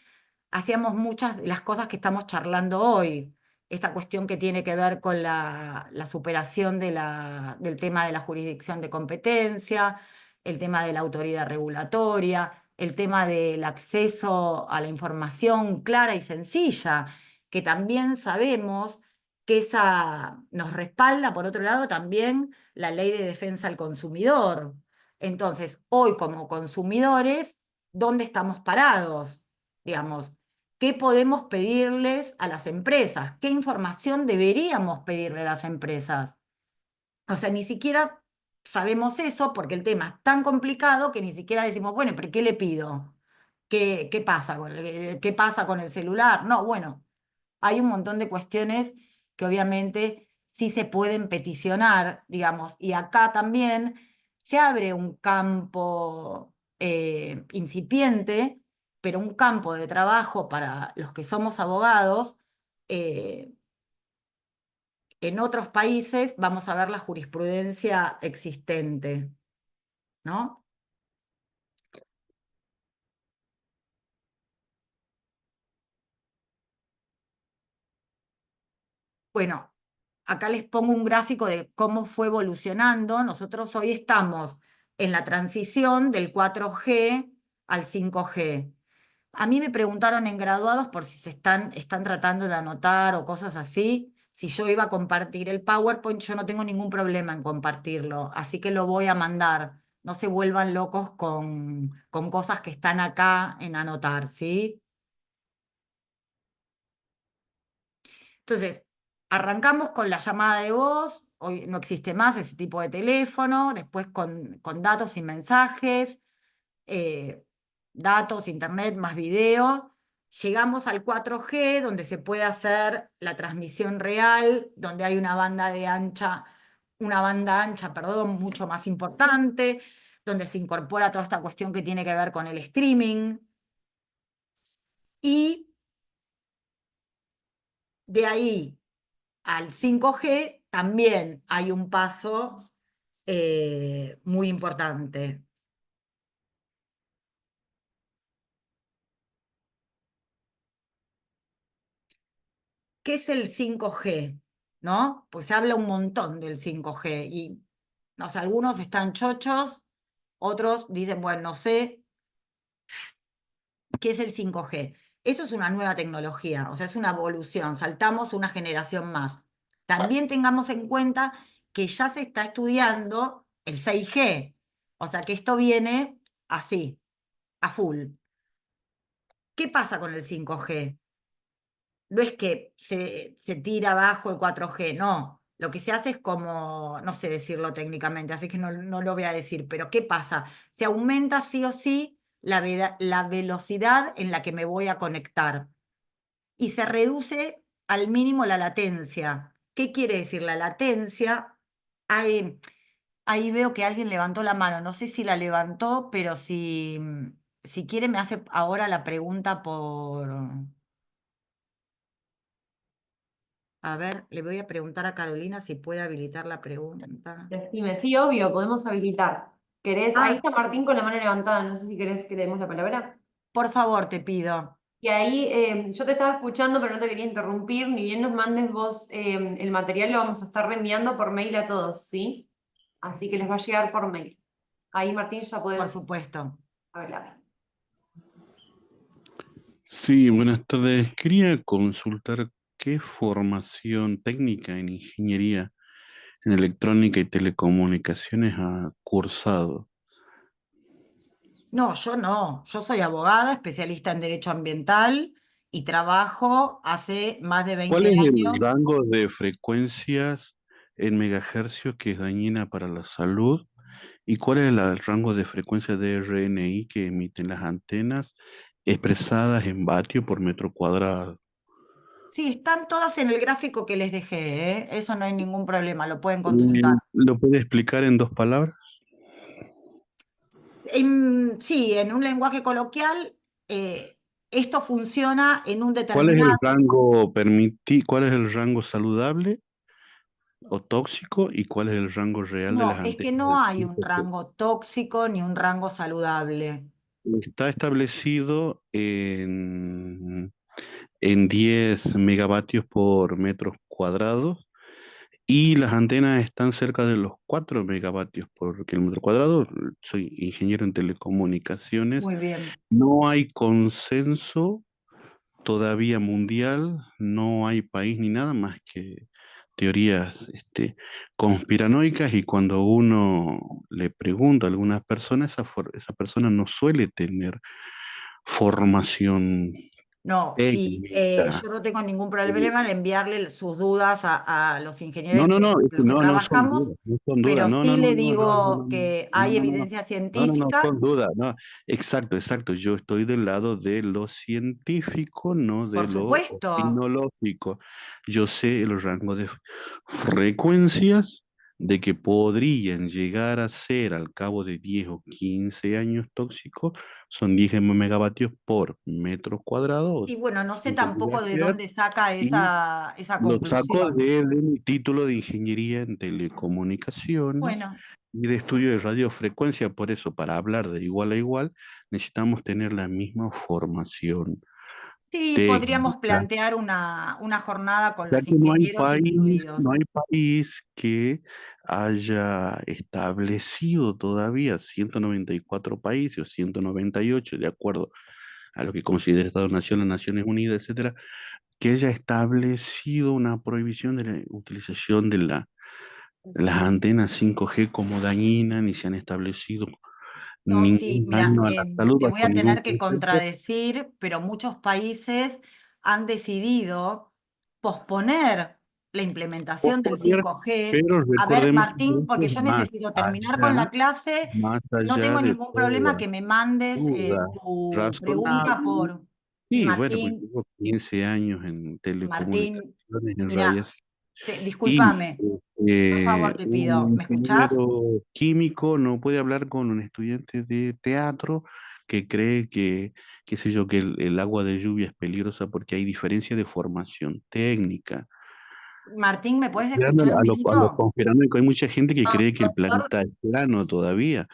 hacíamos muchas de las cosas que estamos charlando hoy. Esta cuestión que tiene que ver con la superación del tema de la jurisdicción de competencia, el tema de la autoridad regulatoria, el tema del acceso a la información clara y sencilla, que también sabemos que esa nos respalda, por otro lado, también la ley de defensa al consumidor. Entonces, hoy como consumidores, ¿dónde estamos parados? Digamos, ¿qué podemos pedirles a las empresas? ¿Qué información deberíamos pedirle a las empresas? O sea, ni siquiera sabemos eso porque el tema es tan complicado que ni siquiera decimos, bueno, pero ¿qué le pido? ¿Qué pasa qué pasa con el celular? No, bueno, hay un montón de cuestiones que obviamente sí se pueden peticionar, digamos, y acá también se abre un campo incipiente, pero un campo de trabajo para los que somos abogados. eh, en otros países vamos a ver la jurisprudencia existente, ¿no? Bueno, acá les pongo un gráfico de cómo fue evolucionando. Nosotros hoy estamos en la transición del 4G al 5G. A mí me preguntaron en graduados por si están tratando de anotar o cosas así, si yo iba a compartir el PowerPoint. Yo no tengo ningún problema en compartirlo, así que lo voy a mandar. No se vuelvan locos con cosas que están acá en anotar, ¿sí? Entonces, arrancamos con la llamada de voz, hoy no existe más ese tipo de teléfono, después con datos y mensajes, eh, datos, internet más video. Llegamos al 4G, donde se puede hacer la transmisión real, donde hay una banda ancha, perdón, mucho más importante, donde se incorpora toda esta cuestión que tiene que ver con el streaming. Y de ahí al 5G también hay un paso muy importante. ¿Qué es el 5G? ¿No? Pues se habla un montón del 5G y no sé, algunos están chochos, otros dicen, bueno, no sé qué es el 5G. Eso es una nueva tecnología, o sea, es una evolución, saltamos una generación más. También tengamos en cuenta que ya se está estudiando el 6G, o sea, que esto viene así, a full. ¿Qué pasa con el 5G? No es que se tira abajo el 4G, no. Lo que se hace es como, no sé decirlo técnicamente, así que no lo voy a decir, pero ¿qué pasa? Se aumenta sí o sí la velocidad en la que me voy a conectar y se reduce al mínimo la latencia. ¿Qué quiere decir la latencia? Ahí, ahí veo que alguien levantó la mano, no sé si la levantó, pero si quiere me hace ahora la pregunta por... A ver, le voy a preguntar a Carolina si puede habilitar la pregunta. Decime, sí, obvio, podemos habilitar. ¿Querés? Ahí Ah, está Martín con la mano levantada, no sé si querés que le demos la palabra. por favor, te pido. Y ahí yo te estaba escuchando, pero no te quería interrumpir. Ni bien nos mandes vos el material, lo vamos a estar reenviando por mail a todos, ¿sí? Así que les va a llegar por mail. Ahí, Martín, ya Por puedes supuesto. hablar. Sí, buenas tardes. Quería consultar qué formación técnica en ingeniería en electrónica y telecomunicaciones ha cursado. No, yo no. Yo soy abogada, especialista en derecho ambiental y trabajo hace más de ¿Cuál 20 es el años. rango de frecuencias en megahercios que es dañina para la salud? ¿Y cuál es el rango de frecuencia de RNI que emiten las antenas expresadas en vatio por metro cuadrado? Sí, están todas en el gráfico que les dejé, ¿eh? Eso no hay ningún problema, lo pueden consultar. ¿Lo puede explicar en dos palabras? Sí, en un lenguaje coloquial, eh, esto funciona en un ¿Cuál es el determinado. rango cuál es el rango saludable o tóxico y cuál es el rango real de las No, es que antenas no del hay un 5G? rango tóxico ni un rango saludable. Está establecido en 10 megavatios por metros cuadrados y las antenas están cerca de los 4 megavatios por kilómetro cuadrado. Soy ingeniero en telecomunicaciones. Muy bien. No hay consenso todavía mundial, no hay país ni nada más que teorías conspiranoicas, y cuando uno le pregunta a algunas personas, esa persona no suele tener formación No, sí, técnica. yo no tengo ningún Eh, problema en enviarle sus dudas a los No, ingenieros no, no, con es que los que no son trabajamos, dudas, no son dudas, pero no, no, sí no, le no, digo que no, hay no, no, no, evidencia no, no, no, científica. son dudas, no, exacto, exacto, yo estoy del lado de lo científico, no de Por lo supuesto. tecnológico. Yo sé el rango de frecuencias de que podrían llegar a ser al cabo de 10 o 15 años tóxicos, son 10 megavatios por metro cuadrado o Y bueno, no sé 5 tampoco de gigahertz, dónde saca y esa lo saco conclusión. de mi título de ingeniería en telecomunicaciones Bueno, y de estudio de radiofrecuencia. Por eso, para hablar de igual a igual, necesitamos tener la misma formación sí, podríamos técnica, plantear una jornada con ya los que no hay ingenieros país, incluidos. no hay país que haya establecido todavía 194 países o 198, de acuerdo a lo que considera Estado-Nación, las Naciones Unidas, etcétera, que haya establecido una prohibición de la utilización de las antenas 5G como dañinas, ni se han establecido No, sí, ningún mira, daño a la salud te voy bajo a ningún tener que concepto. contradecir, pero muchos países han decidido posponer la implementación del Posponer, 5G. pero A ver, recordemos que Martín, esto porque es yo necesito terminar con la clase, más no allá tengo de ningún problema toda que me mandes duda tu pregunta razonable. por Sí, bueno, pues Martín. tengo 15 años en Martín, telecomunicaciones, en mira, radiación. Y discúlpame, por favor te pido, un ¿me escuchás? ingeniero químico no puede hablar con un estudiante de teatro que cree que, qué sé yo, que el agua de lluvia es peligrosa porque hay diferencia de formación técnica. Martín, ¿me puedes Mirando escuchar un a lo minuto? conspiranoico, hay mucha gente que No, cree que el doctor, planeta es plano todavía,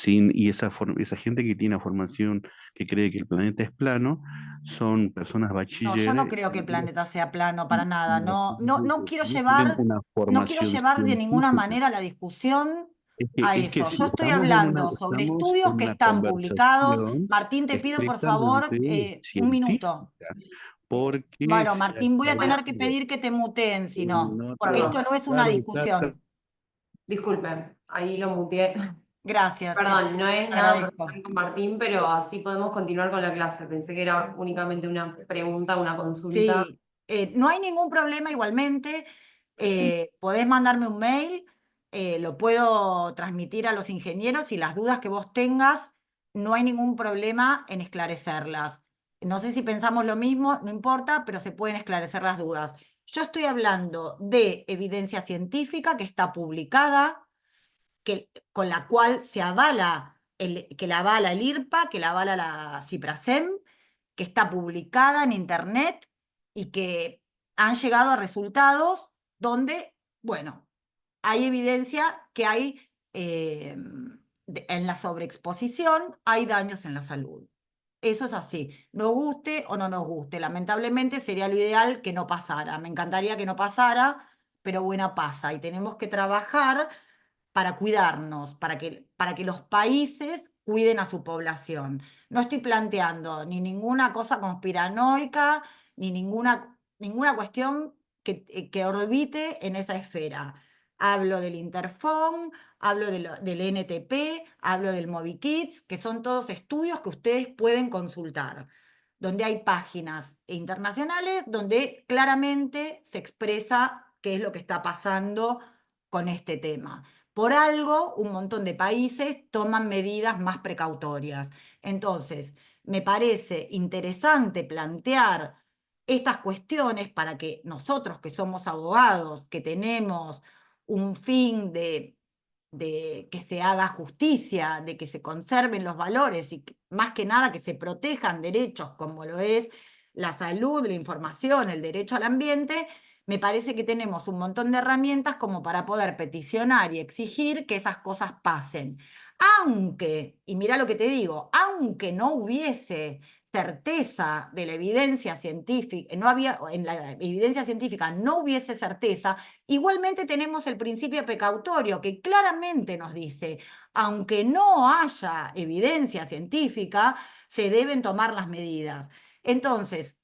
y esa gente que tiene formación que cree que el planeta es plano son personas No, yo no bachilleres creo que el planeta sea plano para y nada. no No, no, no quiero no tienen llevar, una no quiero formación llevar de ninguna científica. manera la discusión a Es que eso. si Yo estoy hablando sobre estamos estudios en que una están publicados. conversación Martín, te pido por favor estrictamente un minuto. científica, porque Bueno, si Martín, voy a tener que hablando pedir que te muteen, si no, en porque otra, esto perdón, no es una claro, claro, discusión. disculpen, ahí lo muteé. Gracias, te Perdón, no es nada agradezco. personal con Martín, pero así podemos continuar con la clase. Pensé que era únicamente una pregunta, una consulta. Sí, no hay ningún problema igualmente. Podés mandarme un mail, lo puedo transmitir a los ingenieros y las dudas que vos tengas, no hay ningún problema en esclarecerlas. No sé si pensamos lo mismo, no importa, pero se pueden esclarecer las dudas. Yo estoy hablando de evidencia científica que está publicada, con la cual se avala que la avala el IRPA, que la avala la CIPRASEM, que está publicada en Internet y que han llegado a resultados donde, bueno, hay evidencia que hay en la sobreexposición, hay daños en la salud. Eso es así, nos guste o no nos guste. Lamentablemente sería lo ideal que no pasara. Me encantaría que no pasara, pero bueno, pasa y tenemos que trabajar para cuidarnos, para que los países cuiden a su población. No estoy planteando ni ninguna cosa conspiranoica, ni ninguna cuestión que orbite en esa esfera. Hablo del Interfón, hablo del NTP, hablo del MoviKids, que son todos estudios que ustedes pueden consultar, donde hay páginas internacionales donde claramente se expresa qué es lo que está pasando con este tema. Por algo, un montón de países toman medidas más precautorias. Entonces, me parece interesante plantear estas cuestiones para que nosotros que somos abogados, que tenemos un fin de que se haga justicia, de que se conserven los valores y más que nada que se protejan derechos como lo es la salud, la información, el derecho al ambiente, me parece que tenemos un montón de herramientas como para poder peticionar y exigir que esas cosas pasen. Aunque, y mira lo que te digo, aunque no hubiese certeza de la evidencia científica, no había, en la evidencia científica no hubiese certeza, igualmente tenemos el principio precautorio que claramente nos dice, aunque no haya evidencia científica, se deben tomar las medidas. Entonces,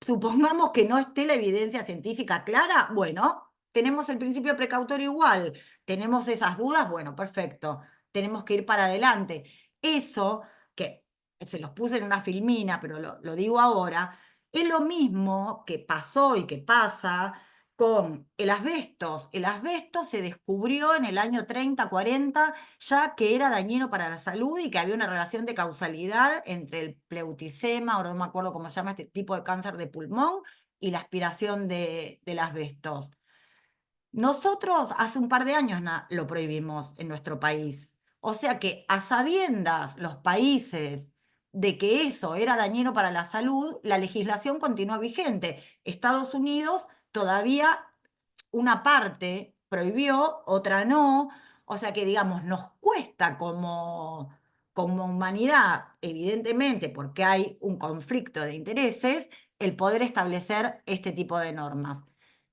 supongamos que no esté la evidencia científica clara, bueno, tenemos el principio precautorio igual, tenemos esas dudas, bueno, perfecto, tenemos que ir para adelante. Eso, que se los puse en una filmina, pero lo digo ahora, es lo mismo que pasó y que pasa con el asbestos. El asbestos se descubrió en el año 30, 40, ya que era dañino para la salud y que había una relación de causalidad entre el pleutisema, ahora no me acuerdo cómo se llama este tipo de cáncer de pulmón, y la aspiración del asbestos. Nosotros hace un par de años lo prohibimos en nuestro país. O sea que a sabiendas los países de que eso era dañino para la salud, la legislación continúa vigente. Estados Unidos todavía una parte prohibió, otra no. O sea que, digamos, nos cuesta como humanidad, evidentemente, porque hay un conflicto de intereses, el poder establecer este tipo de normas.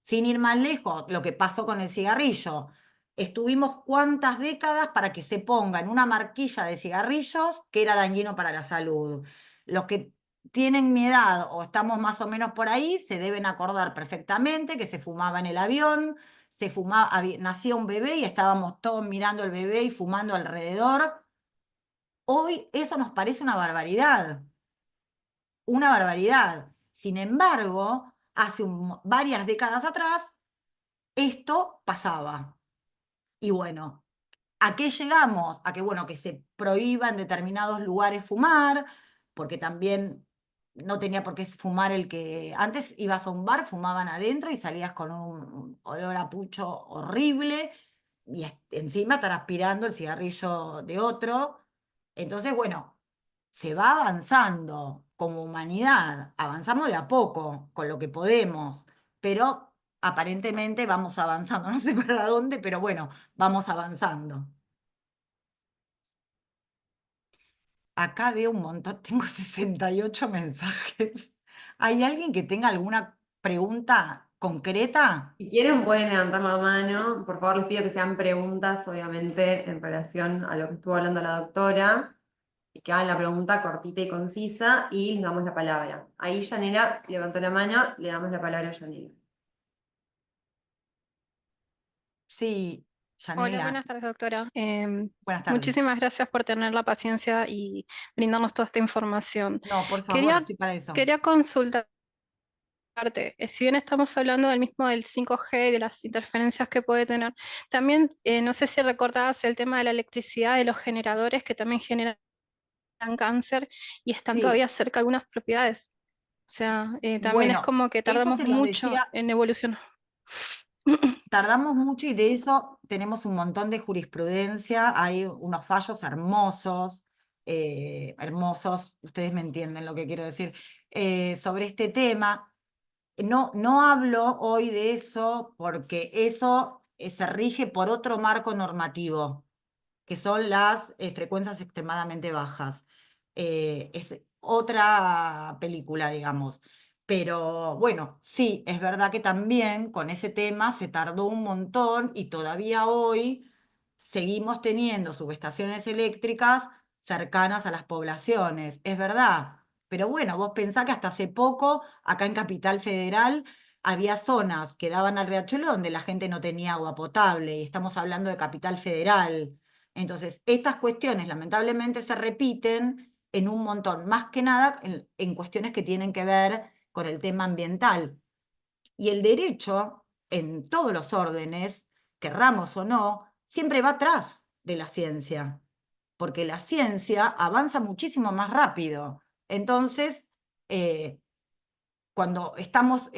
Sin ir más lejos, lo que pasó con el cigarrillo. Estuvimos cuántas décadas para que se ponga en una marquilla de cigarrillos que era dañino para la salud. Los que tienen mi edad o estamos más o menos por ahí se deben acordar perfectamente que se fumaba en el avión, se fumaba, nacía un bebé y estábamos todos mirando al bebé y fumando alrededor. Hoy eso nos parece una barbaridad, una barbaridad. Sin embargo, hace varias décadas atrás esto pasaba. Y bueno, ¿a qué llegamos? A que, bueno, que se prohíba en determinados lugares fumar, porque también no tenía por qué fumar el que... Antes ibas a un bar, fumaban adentro y salías con un olor a pucho horrible y encima estar aspirando el cigarrillo de otro. Entonces, bueno, se va avanzando como humanidad, avanzamos de a poco con lo que podemos, pero aparentemente vamos avanzando, no sé para dónde, pero bueno, vamos avanzando. Acá veo un montón, tengo 68 mensajes. ¿Hay alguien que tenga alguna pregunta concreta? Si quieren pueden levantar la mano. Por favor, les pido que sean preguntas, obviamente, en relación a lo que estuvo hablando la doctora. Y que hagan la pregunta cortita y concisa y les damos la palabra. Ahí Yanela levantó la mano, le damos la palabra a Yanela. Sí, Hola, Yanela, buenas tardes, doctora. buenas tardes. Muchísimas gracias por tener la paciencia y brindarnos toda esta información. No, por favor, Quería, estoy para eso. quería consultarte, si bien estamos hablando del 5G y de las interferencias que puede tener, también no sé si recordabas el tema de la electricidad de los generadores que también generan cáncer y están Sí, todavía cerca de algunas propiedades. O sea, también es bueno, como que eso tardamos se los mucho decía. en evolucionar. Tardamos mucho y de eso tenemos un montón de jurisprudencia, hay unos fallos hermosos, hermosos, ustedes me entienden lo que quiero decir, sobre este tema. No, no hablo hoy de eso porque eso se rige por otro marco normativo, que son las frecuencias extremadamente bajas. Es otra película, digamos. Pero bueno, sí, es verdad que también con ese tema se tardó un montón y todavía hoy seguimos teniendo subestaciones eléctricas cercanas a las poblaciones, es verdad. Pero bueno, vos pensás que hasta hace poco, acá en Capital Federal, había zonas que daban al riachuelo donde la gente no tenía agua potable, y estamos hablando de Capital Federal. Entonces, estas cuestiones lamentablemente se repiten en un montón, más que nada en cuestiones que tienen que ver con el tema ambiental. Y el derecho, en todos los órdenes, querramos o no, siempre va atrás de la ciencia, porque la ciencia avanza muchísimo más rápido. Entonces, eh, cuando estamos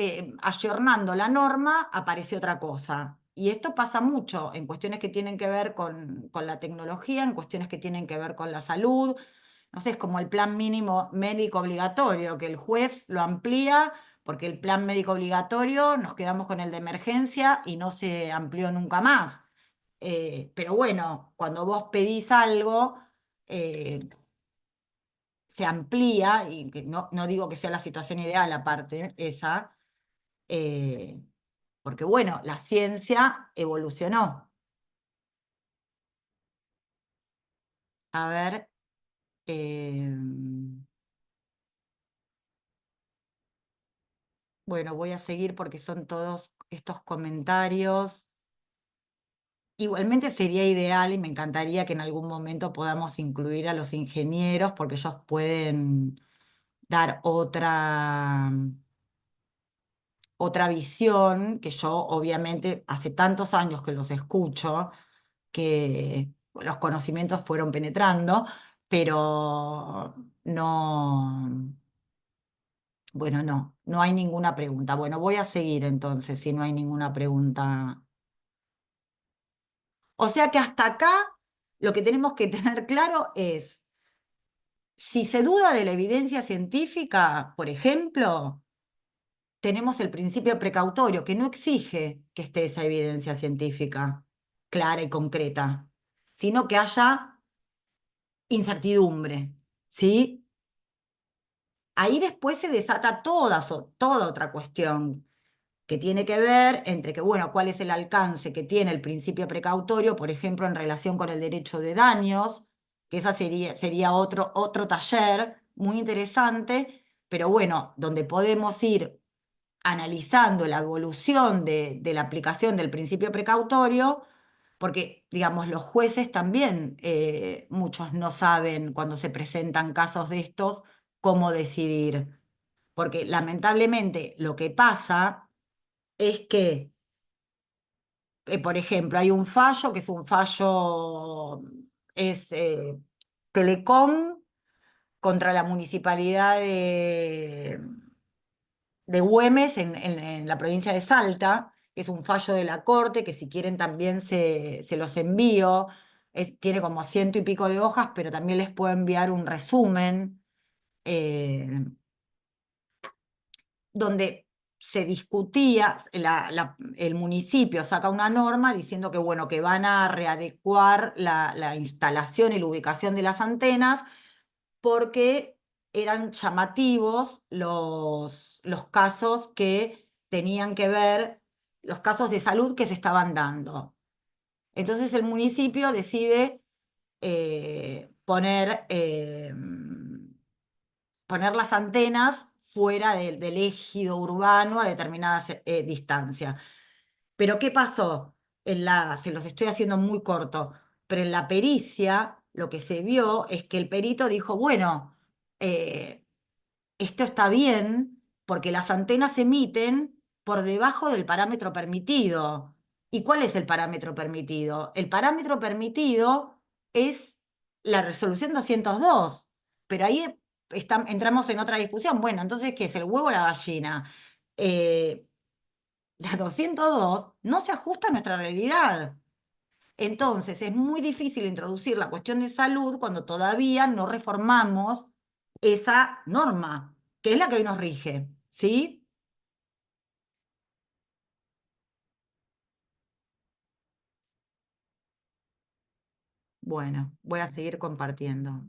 ayornando la norma, aparece otra cosa. Y esto pasa mucho en cuestiones que tienen que ver con la tecnología, en cuestiones que tienen que ver con la salud. No sé, es como el plan mínimo médico obligatorio, que el juez lo amplía, porque el plan médico obligatorio nos quedamos con el de emergencia y no se amplió nunca más. Pero bueno, cuando vos pedís algo, eh, se amplía, y que no digo que sea la situación ideal aparte, esa, eh, porque bueno, la ciencia evolucionó. A ver, bueno, voy a seguir porque son todos estos comentarios. Igualmente sería ideal y me encantaría que en algún momento podamos incluir a los ingenieros porque ellos pueden dar otra visión, que yo obviamente hace tantos años que los escucho, que los conocimientos fueron penetrando, pero no, bueno, no hay ninguna pregunta. Bueno, voy a seguir entonces si no hay ninguna pregunta. O sea que hasta acá lo que tenemos que tener claro es, si se duda de la evidencia científica, por ejemplo, tenemos el principio precautorio, que no exige que esté esa evidencia científica clara y concreta, sino que haya incertidumbre, ¿sí? Ahí después se desata toda otra cuestión que tiene que ver entre que, bueno, cuál es el alcance que tiene el principio precautorio, por ejemplo, en relación con el derecho de daños, que esa sería otro taller muy interesante, pero bueno, donde podemos ir analizando la evolución de la aplicación del principio precautorio, porque, digamos, los jueces también, muchos no saben cuando se presentan casos de estos, cómo decidir. Porque lamentablemente lo que pasa es que, por ejemplo, hay un fallo que es un fallo, es Telecom contra la municipalidad de Güemes en la provincia de Salta, que es un fallo de la Corte, que si quieren también se los envío. Tiene como ciento y pico de hojas, pero también les puedo enviar un resumen. eh, Donde se discutía, el municipio saca una norma diciendo que, bueno, que van a readecuar la instalación y la ubicación de las antenas porque eran llamativos los casos que tenían que ver, los casos de salud que se estaban dando. Entonces el municipio decide poner las antenas fuera del ejido urbano a determinadas distancias. Pero ¿qué pasó? Se los estoy haciendo muy corto, pero en la pericia lo que se vio es que el perito dijo, bueno, eh, esto está bien porque las antenas emiten por debajo del parámetro permitido. ¿Y cuál es el parámetro permitido? El parámetro permitido es la resolución 202, pero ahí entramos en otra discusión. Bueno, entonces, ¿qué es el huevo o la gallina? Eh, la 202 no se ajusta a nuestra realidad. Entonces, es muy difícil introducir la cuestión de salud cuando todavía no reformamos esa norma, que es la que hoy nos rige, ¿sí? Bueno, voy a seguir compartiendo.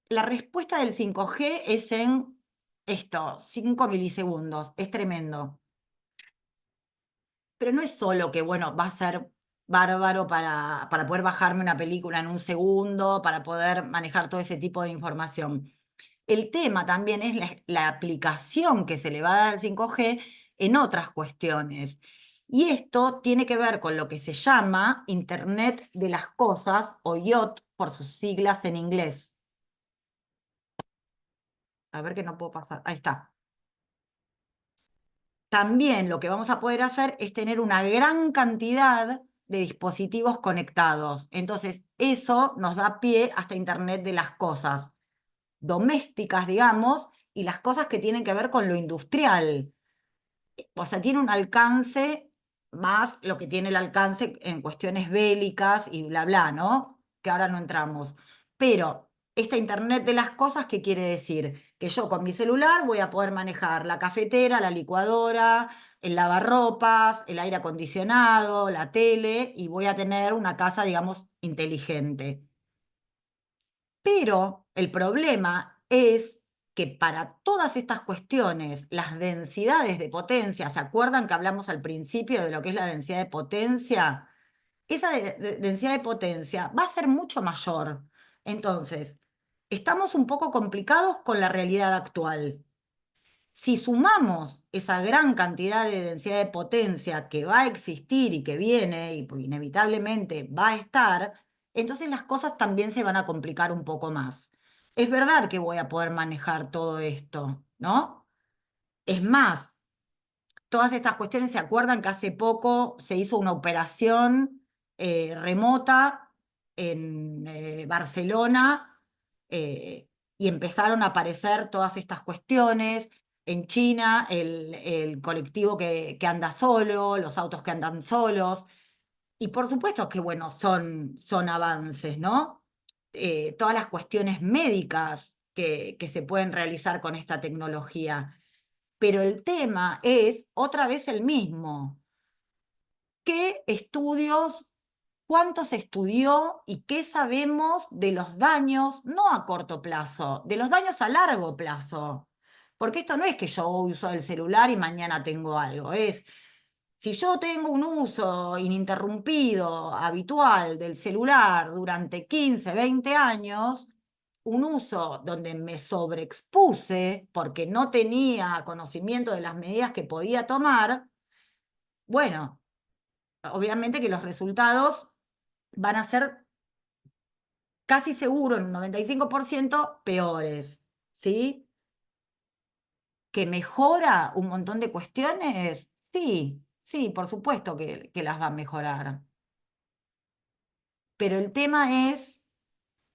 La respuesta del 5G es en esto, 5 milisegundos, es tremendo. Pero no es solo que, bueno, va a ser bárbaro para poder bajarme una película en un segundo, para poder manejar todo ese tipo de información. El tema también es la aplicación que se le va a dar al 5G en otras cuestiones. Y esto tiene que ver con lo que se llama Internet de las Cosas, o IoT por sus siglas en inglés. A ver que no puedo pasar. Ahí está. También lo que vamos a poder hacer es tener una gran cantidad de dispositivos conectados. Entonces, eso nos da pie hasta Internet de las cosas domésticas, digamos, y las cosas que tienen que ver con lo industrial. O sea, tiene un alcance más lo que tiene el alcance en cuestiones bélicas y bla, bla, ¿no? Que ahora no entramos. Pero esta Internet de las cosas, ¿qué quiere decir? Que yo con mi celular voy a poder manejar la cafetera, la licuadora, el lavarropas, el aire acondicionado, la tele, y voy a tener una casa, digamos, inteligente. Pero el problema es que para todas estas cuestiones, las densidades de potencia, ¿se acuerdan que hablamos al principio de lo que es la densidad de potencia? Esa densidad de potencia va a ser mucho mayor. Entonces, estamos un poco complicados con la realidad actual. Si sumamos esa gran cantidad de densidad de potencia que va a existir y que viene y pues, inevitablemente va a estar, entonces las cosas también se van a complicar un poco más. Es verdad que voy a poder manejar todo esto, ¿no? Es más, todas estas cuestiones, ¿se acuerdan que hace poco se hizo una operación remota en Barcelona y empezaron a aparecer todas estas cuestiones? En China, el colectivo que anda solo, los autos que andan solos. Y por supuesto que, bueno, son avances, ¿no? Todas las cuestiones médicas que se pueden realizar con esta tecnología. Pero el tema es otra vez el mismo. ¿Qué estudios, cuánto se estudió y qué sabemos de los daños, no a corto plazo, de los daños a largo plazo? Porque esto no es que yo uso el celular y mañana tengo algo, es si yo tengo un uso ininterrumpido, habitual del celular durante 15, 20 años, un uso donde me sobreexpuse porque no tenía conocimiento de las medidas que podía tomar, bueno, obviamente que los resultados van a ser casi seguro en un 95% peores, ¿sí? ¿Que mejora un montón de cuestiones? Sí, sí, por supuesto que las va a mejorar. Pero el tema es,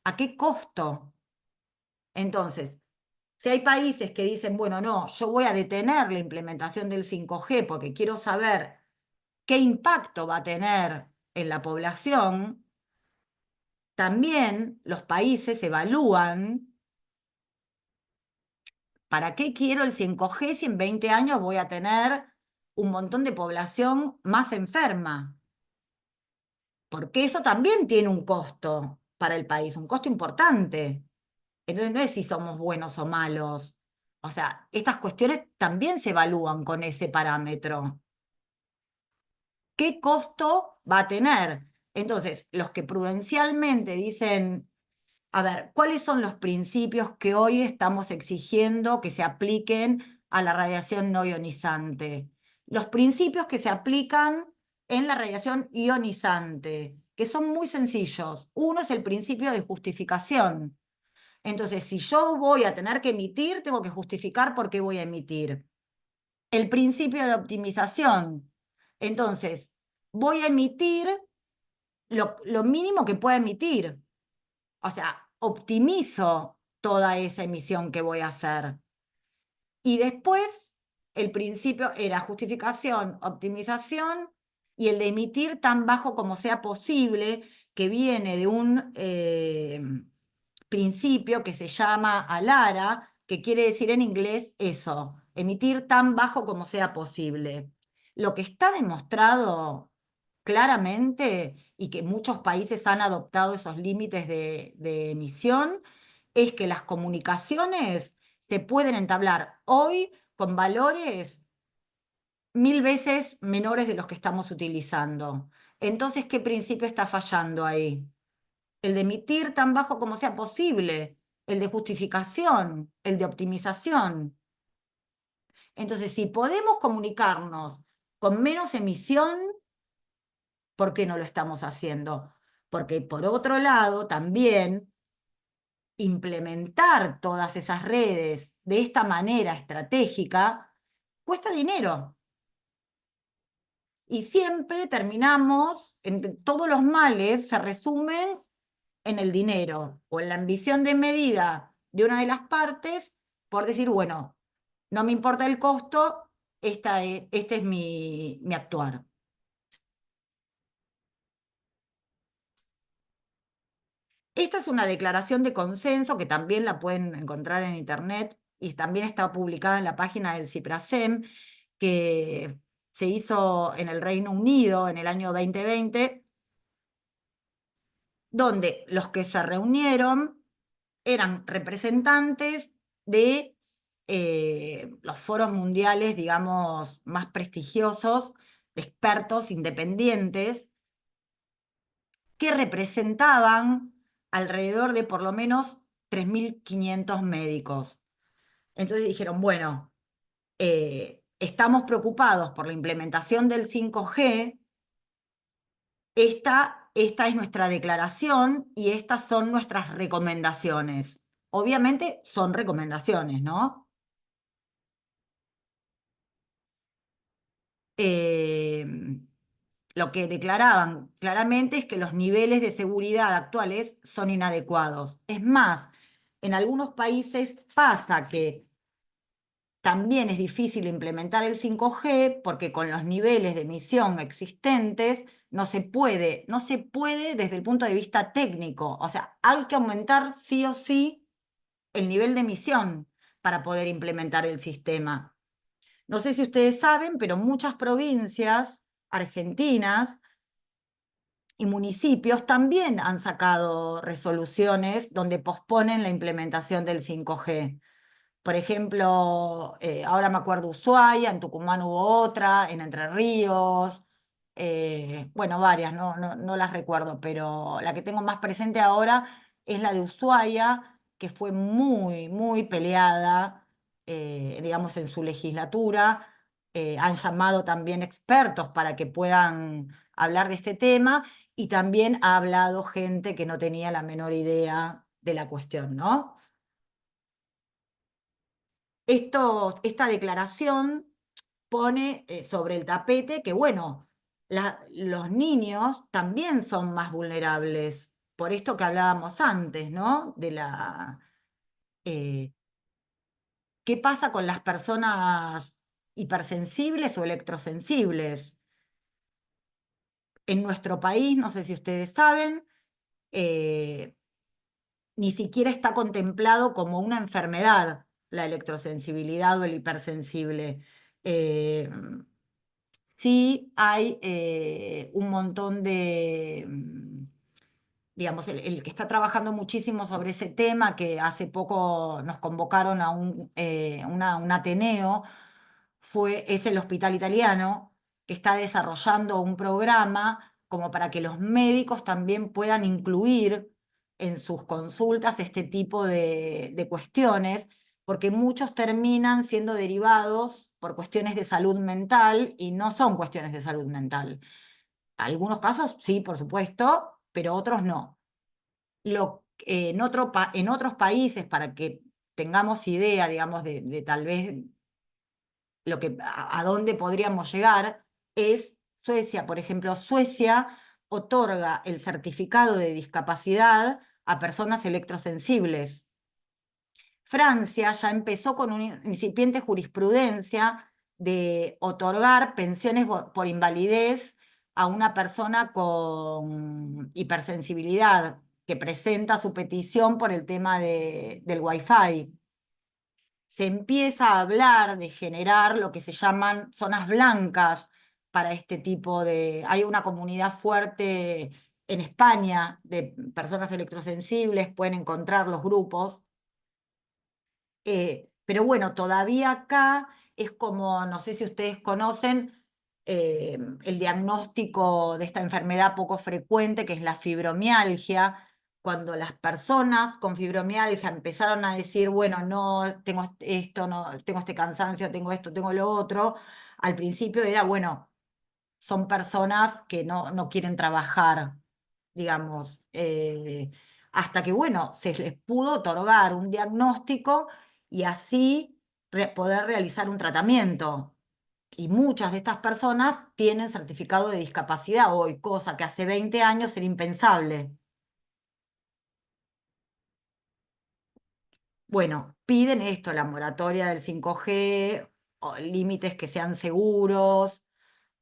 ¿a qué costo? Entonces, si hay países que dicen, bueno, no, yo voy a detener la implementación del 5G porque quiero saber qué impacto va a tener en la población, también los países evalúan, ¿para qué quiero el 5G si en 20 años voy a tener un montón de población más enferma? Porque eso también tiene un costo para el país, un costo importante. Entonces no es si somos buenos o malos. O sea, estas cuestiones también se evalúan con ese parámetro. ¿Qué costo va a tener? Entonces, los que prudencialmente dicen, a ver, ¿cuáles son los principios que hoy estamos exigiendo que se apliquen a la radiación no ionizante? Los principios que se aplican en la radiación ionizante, que son muy sencillos. Uno es el principio de justificación. Entonces, si yo voy a tener que emitir, tengo que justificar por qué voy a emitir. El principio de optimización. Entonces, voy a emitir lo mínimo que pueda emitir. O sea, optimizo toda esa emisión que voy a hacer. Y después, el principio era justificación, optimización y el de emitir tan bajo como sea posible, que viene de un principio que se llama ALARA, que quiere decir en inglés eso, emitir tan bajo como sea posible. Lo que está demostrado claramente y que muchos países han adoptado esos límites de emisión es que las comunicaciones se pueden entablar hoy con valores 1000 veces menores de los que estamos utilizando. Entonces, ¿qué principio está fallando ahí? El de emitir tan bajo como sea posible, el de justificación, el de optimización. Entonces, si podemos comunicarnos con menos emisión, ¿por qué no lo estamos haciendo? Porque por otro lado, también implementar todas esas redes de esta manera estratégica cuesta dinero. Y siempre terminamos, todos los males se resumen en el dinero o en la ambición de medida de una de las partes por decir, bueno, no me importa el costo, este es mi actuar. Esta es una declaración de consenso que también la pueden encontrar en internet y también está publicada en la página del CIPRASEM, que se hizo en el Reino Unido en el año 2020, donde los que se reunieron eran representantes de los foros mundiales, digamos, más prestigiosos, de expertos independientes, que representaban alrededor de por lo menos 3.500 médicos. Entonces dijeron, bueno, estamos preocupados por la implementación del 5G, esta es nuestra declaración y estas son nuestras recomendaciones. Obviamente son recomendaciones, ¿no? Lo que declaraban claramente es que los niveles de seguridad actuales son inadecuados. Es más, en algunos países pasa que también es difícil implementar el 5G porque con los niveles de emisión existentes no se puede desde el punto de vista técnico. O sea, hay que aumentar sí o sí el nivel de emisión para poder implementar el sistema. No sé si ustedes saben, pero muchas provincias argentinas y municipios también han sacado resoluciones donde posponen la implementación del 5G. Por ejemplo, ahora me acuerdo Ushuaia, en Tucumán hubo otra, en Entre Ríos, bueno, varias, no las recuerdo, pero la que tengo más presente ahora es la de Ushuaia, que fue muy, muy peleada, digamos, en su legislatura. Han llamado también expertos para que puedan hablar de este tema y también ha hablado gente que no tenía la menor idea de la cuestión, ¿no? Esta declaración pone sobre el tapete que, bueno, los niños también son más vulnerables, por esto que hablábamos antes, ¿no? Eh, ¿Qué pasa con las personas hipersensibles o electrosensibles? En nuestro país, no sé si ustedes saben, eh, ni siquiera está contemplado como una enfermedad la electrosensibilidad o el hipersensible. Eh, sí hay un montón de, digamos, el que está trabajando muchísimo sobre ese tema, que hace poco nos convocaron a un Ateneo, es el Hospital Italiano, que está desarrollando un programa como para que los médicos también puedan incluir en sus consultas este tipo de cuestiones, porque muchos terminan siendo derivados por cuestiones de salud mental y no son cuestiones de salud mental. Algunos casos sí, por supuesto, pero otros no. En otros países, para que tengamos idea, digamos, de tal vez a dónde podríamos llegar, es Suecia. Por ejemplo, Suecia otorga el certificado de discapacidad a personas electrosensibles. Francia ya empezó con una incipiente jurisprudencia de otorgar pensiones por invalidez a una persona con hipersensibilidad que presenta su petición por el tema del Wi-Fi. Se empieza a hablar de generar lo que se llaman zonas blancas para este tipo de... Hay una comunidad fuerte en España de personas electrosensibles, pueden encontrar los grupos, Pero bueno, todavía acá es como, no sé si ustedes conocen, el diagnóstico de esta enfermedad poco frecuente, que es la fibromialgia. Cuando las personas con fibromialgia empezaron a decir, bueno, no, tengo esto, no, tengo este cansancio, tengo esto, tengo lo otro, al principio era, bueno, son personas que no quieren trabajar, digamos, hasta que, bueno, se les pudo otorgar un diagnóstico y así poder realizar un tratamiento. Y muchas de estas personas tienen certificado de discapacidad hoy, cosa que hace 20 años era impensable. Bueno, piden esto, la moratoria del 5G, o límites que sean seguros,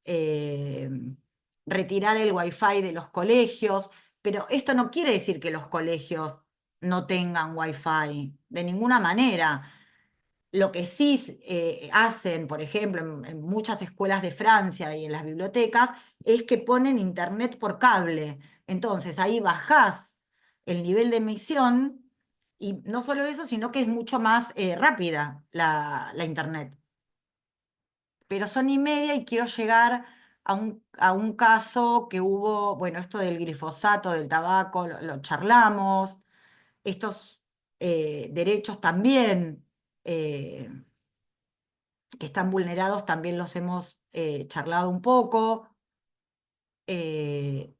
eh, retirar el wifi de los colegios, pero esto no quiere decir que los colegios no tengan wifi, de ninguna manera. Lo que sí hacen, por ejemplo, en muchas escuelas de Francia y en las bibliotecas, es que ponen internet por cable. Entonces ahí bajás el nivel de emisión y no solo eso, sino que es mucho más rápida la internet. Pero son y media y quiero llegar a un caso que hubo, bueno, esto del glifosato, del tabaco, lo charlamos, estos derechos también eh, que están vulnerados también los hemos charlado un poco. eh,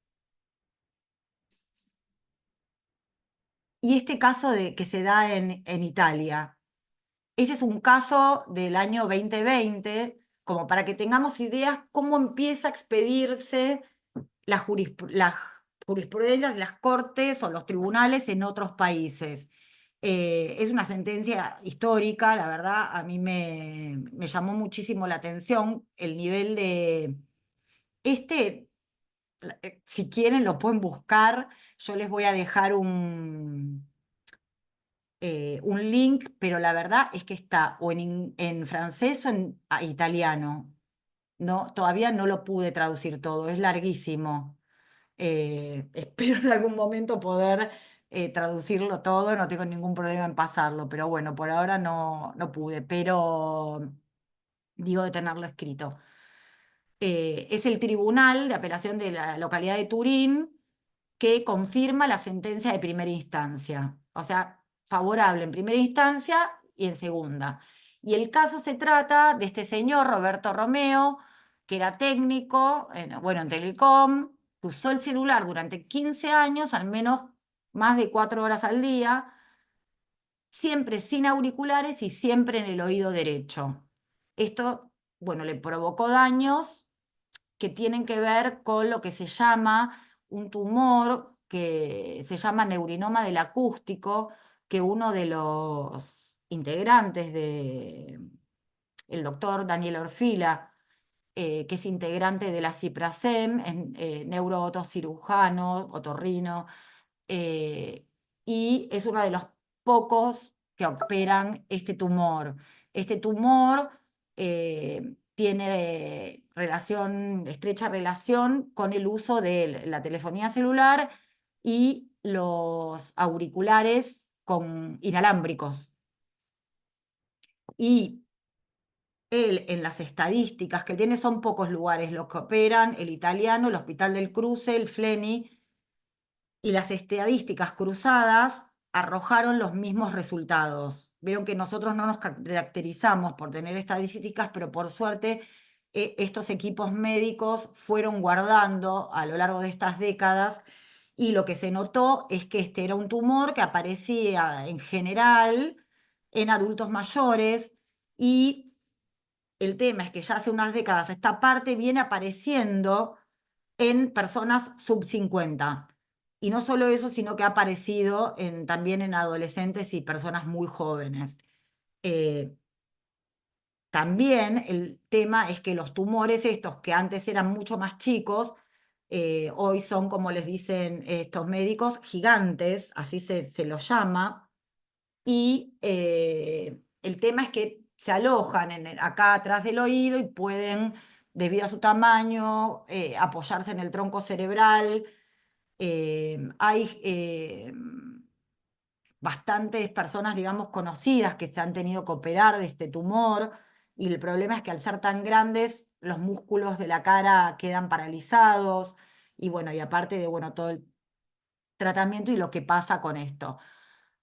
y este caso que se da en Italia, ese es un caso del año 2020, como para que tengamos ideas cómo empieza a expedirse las jurisprudencias, las cortes o los tribunales en otros países. Es una sentencia histórica, la verdad, a mí me llamó muchísimo la atención el nivel de... Este, si quieren, lo pueden buscar. Yo les voy a dejar un link, pero la verdad es que está o en francés o en italiano. No, todavía no lo pude traducir todo, es larguísimo. Espero en algún momento poder traducirlo todo, no tengo ningún problema en pasarlo, pero bueno, por ahora no pude, pero digo de tenerlo escrito. Es el Tribunal de Apelación de la localidad de Turín que confirma la sentencia de primera instancia, o sea, favorable en primera instancia y en segunda. Y el caso se trata de este señor, Roberto Romeo, que era técnico, bueno, en Telecom, que usó el celular durante 15 años, al menos más de 4 horas al día, siempre sin auriculares y siempre en el oído derecho. Esto, bueno, le provocó daños que tienen que ver con lo que se llama un tumor que se llama neurinoma del acústico, que uno de los integrantes de el doctor Daniel Orfila, que es integrante de la CIPRASEM, es neurocirujano, otorrino, eh, y es uno de los pocos que operan este tumor. Este tumor tiene estrecha relación con el uso de la telefonía celular y los auriculares inalámbricos. Y él, en las estadísticas que tiene, son pocos lugares los que operan, el italiano, el Hospital del Cruce, el FLENI, y las estadísticas cruzadas arrojaron los mismos resultados. Vieron que nosotros no nos caracterizamos por tener estadísticas, pero por suerte estos equipos médicos fueron guardando a lo largo de estas décadas y lo que se notó es que este era un tumor que aparecía en general en adultos mayores y el tema es que ya hace unas décadas esta parte viene apareciendo en personas sub 50. Y no solo eso, sino que ha aparecido también en adolescentes y personas muy jóvenes. Eh, También el tema es que los tumores estos, que antes eran mucho más chicos, hoy son, como les dicen estos médicos, gigantes, así se los llama. Y el tema es que se alojan acá atrás del oído y pueden, debido a su tamaño, apoyarse en el tronco cerebral. Hay bastantes personas, digamos, conocidas que se han tenido que operar de este tumor, y el problema es que al ser tan grandes, los músculos de la cara quedan paralizados, y bueno, y aparte de, bueno, todo el tratamiento y lo que pasa con esto.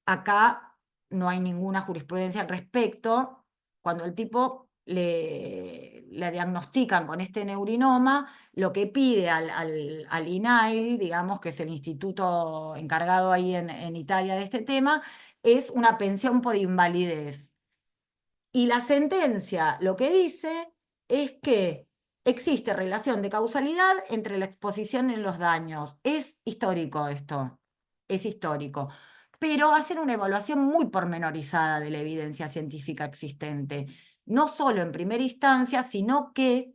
Acá no hay ninguna jurisprudencia al respecto. Cuando el tipo le diagnostican con este neurinoma, lo que pide al INAIL, digamos, que es el instituto encargado ahí en Italia de este tema, es una pensión por invalidez. Y la sentencia lo que dice es que existe relación de causalidad entre la exposición y los daños. Es histórico esto, es histórico. Pero hacen una evaluación muy pormenorizada de la evidencia científica existente, no solo en primera instancia, sino que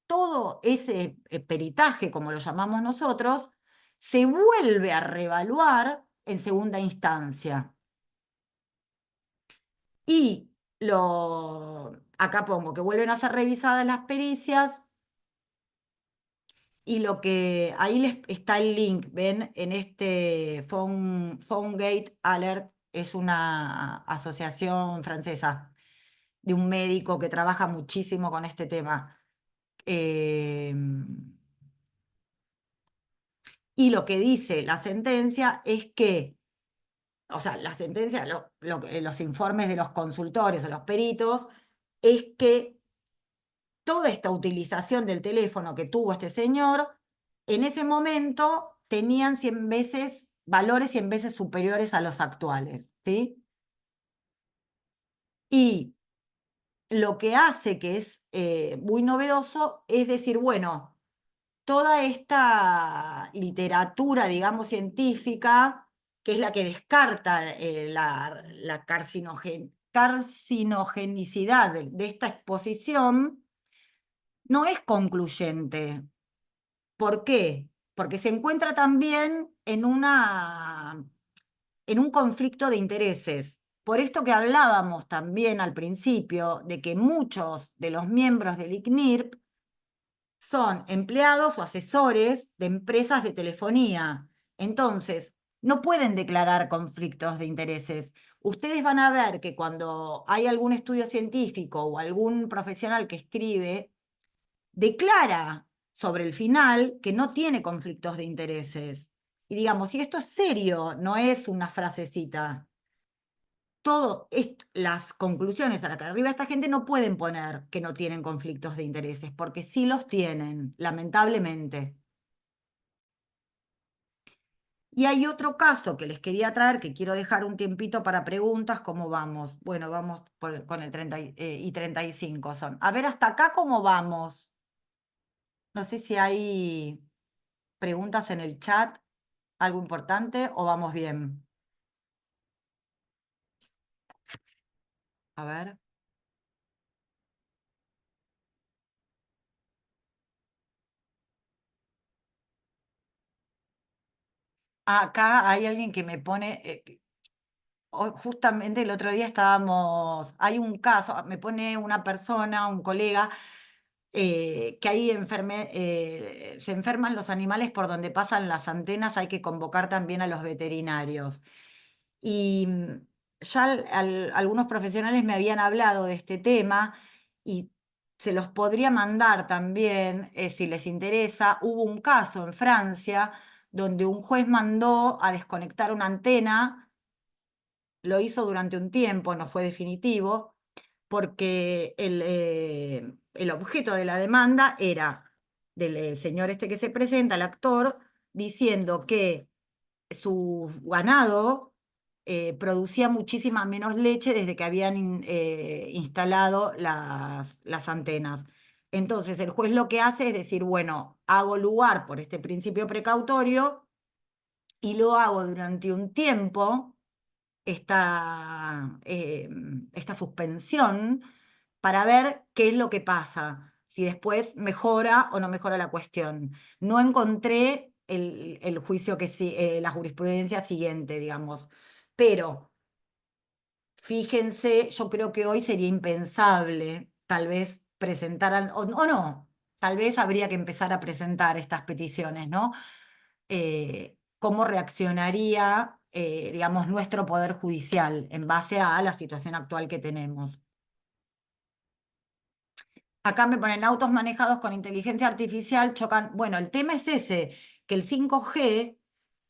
todo ese peritaje, como lo llamamos nosotros, se vuelve a reevaluar en segunda instancia. Y acá pongo que vuelven a ser revisadas las pericias, y lo que ahí les está el link, ven, en este PhoneGate Alert, es una asociación francesa de un médico que trabaja muchísimo con este tema. Y lo que dice la sentencia es que, o sea, la sentencia, los informes de los consultores o los peritos, es que toda esta utilización del teléfono que tuvo este señor, en ese momento tenían 100 veces, valores 100 veces superiores a los actuales, ¿sí? Y lo que hace que es muy novedoso es decir, bueno, toda esta literatura, digamos, científica, que es la que descarta la carcinogenicidad de esta exposición, no es concluyente. ¿Por qué? Porque se encuentra también en un conflicto de intereses. Por esto que hablábamos también al principio, de que muchos de los miembros del ICNIRP son empleados o asesores de empresas de telefonía. Entonces, no pueden declarar conflictos de intereses. Ustedes van a ver que cuando hay algún estudio científico o algún profesional que escribe, declara sobre el final que no tiene conflictos de intereses. Y digamos, si esto es serio, no es una frasecita. Las conclusiones a las que arriba esta gente no pueden poner que no tienen conflictos de intereses, porque sí los tienen, lamentablemente. Y hay otro caso que les quería traer, que quiero dejar un tiempito para preguntas. ¿Cómo vamos? Bueno, vamos con el 30 y 35 son. A ver, hasta acá, ¿cómo vamos? No sé si hay preguntas en el chat, algo importante, o vamos bien. A ver. Acá hay alguien que me pone, justamente el otro día hay un caso, me pone una persona, un colega, que ahí se enferman los animales por donde pasan las antenas, hay que convocar también a los veterinarios. Y ya algunos profesionales me habían hablado de este tema, y se los podría mandar también, si les interesa. Hubo un caso en Francia donde un juez mandó a desconectar una antena, lo hizo durante un tiempo, no fue definitivo, porque el objeto de la demanda era del señor este que se presenta, el actor, diciendo que su ganado producía muchísima menos leche desde que habían instalado las antenas. Entonces el juez lo que hace es decir, bueno, hago lugar por este principio precautorio y lo hago durante un tiempo, esta suspensión, para ver qué es lo que pasa, si después mejora o no mejora la cuestión. No encontré el juicio la jurisprudencia siguiente, digamos, pero fíjense, yo creo que hoy sería impensable tal vez presentar, o no, tal vez habría que empezar a presentar estas peticiones, ¿no? ¿Cómo reaccionaría digamos, nuestro poder judicial en base a la situación actual que tenemos. Acá me ponen autos manejados con inteligencia artificial chocan. Bueno, el tema es ese, que el 5G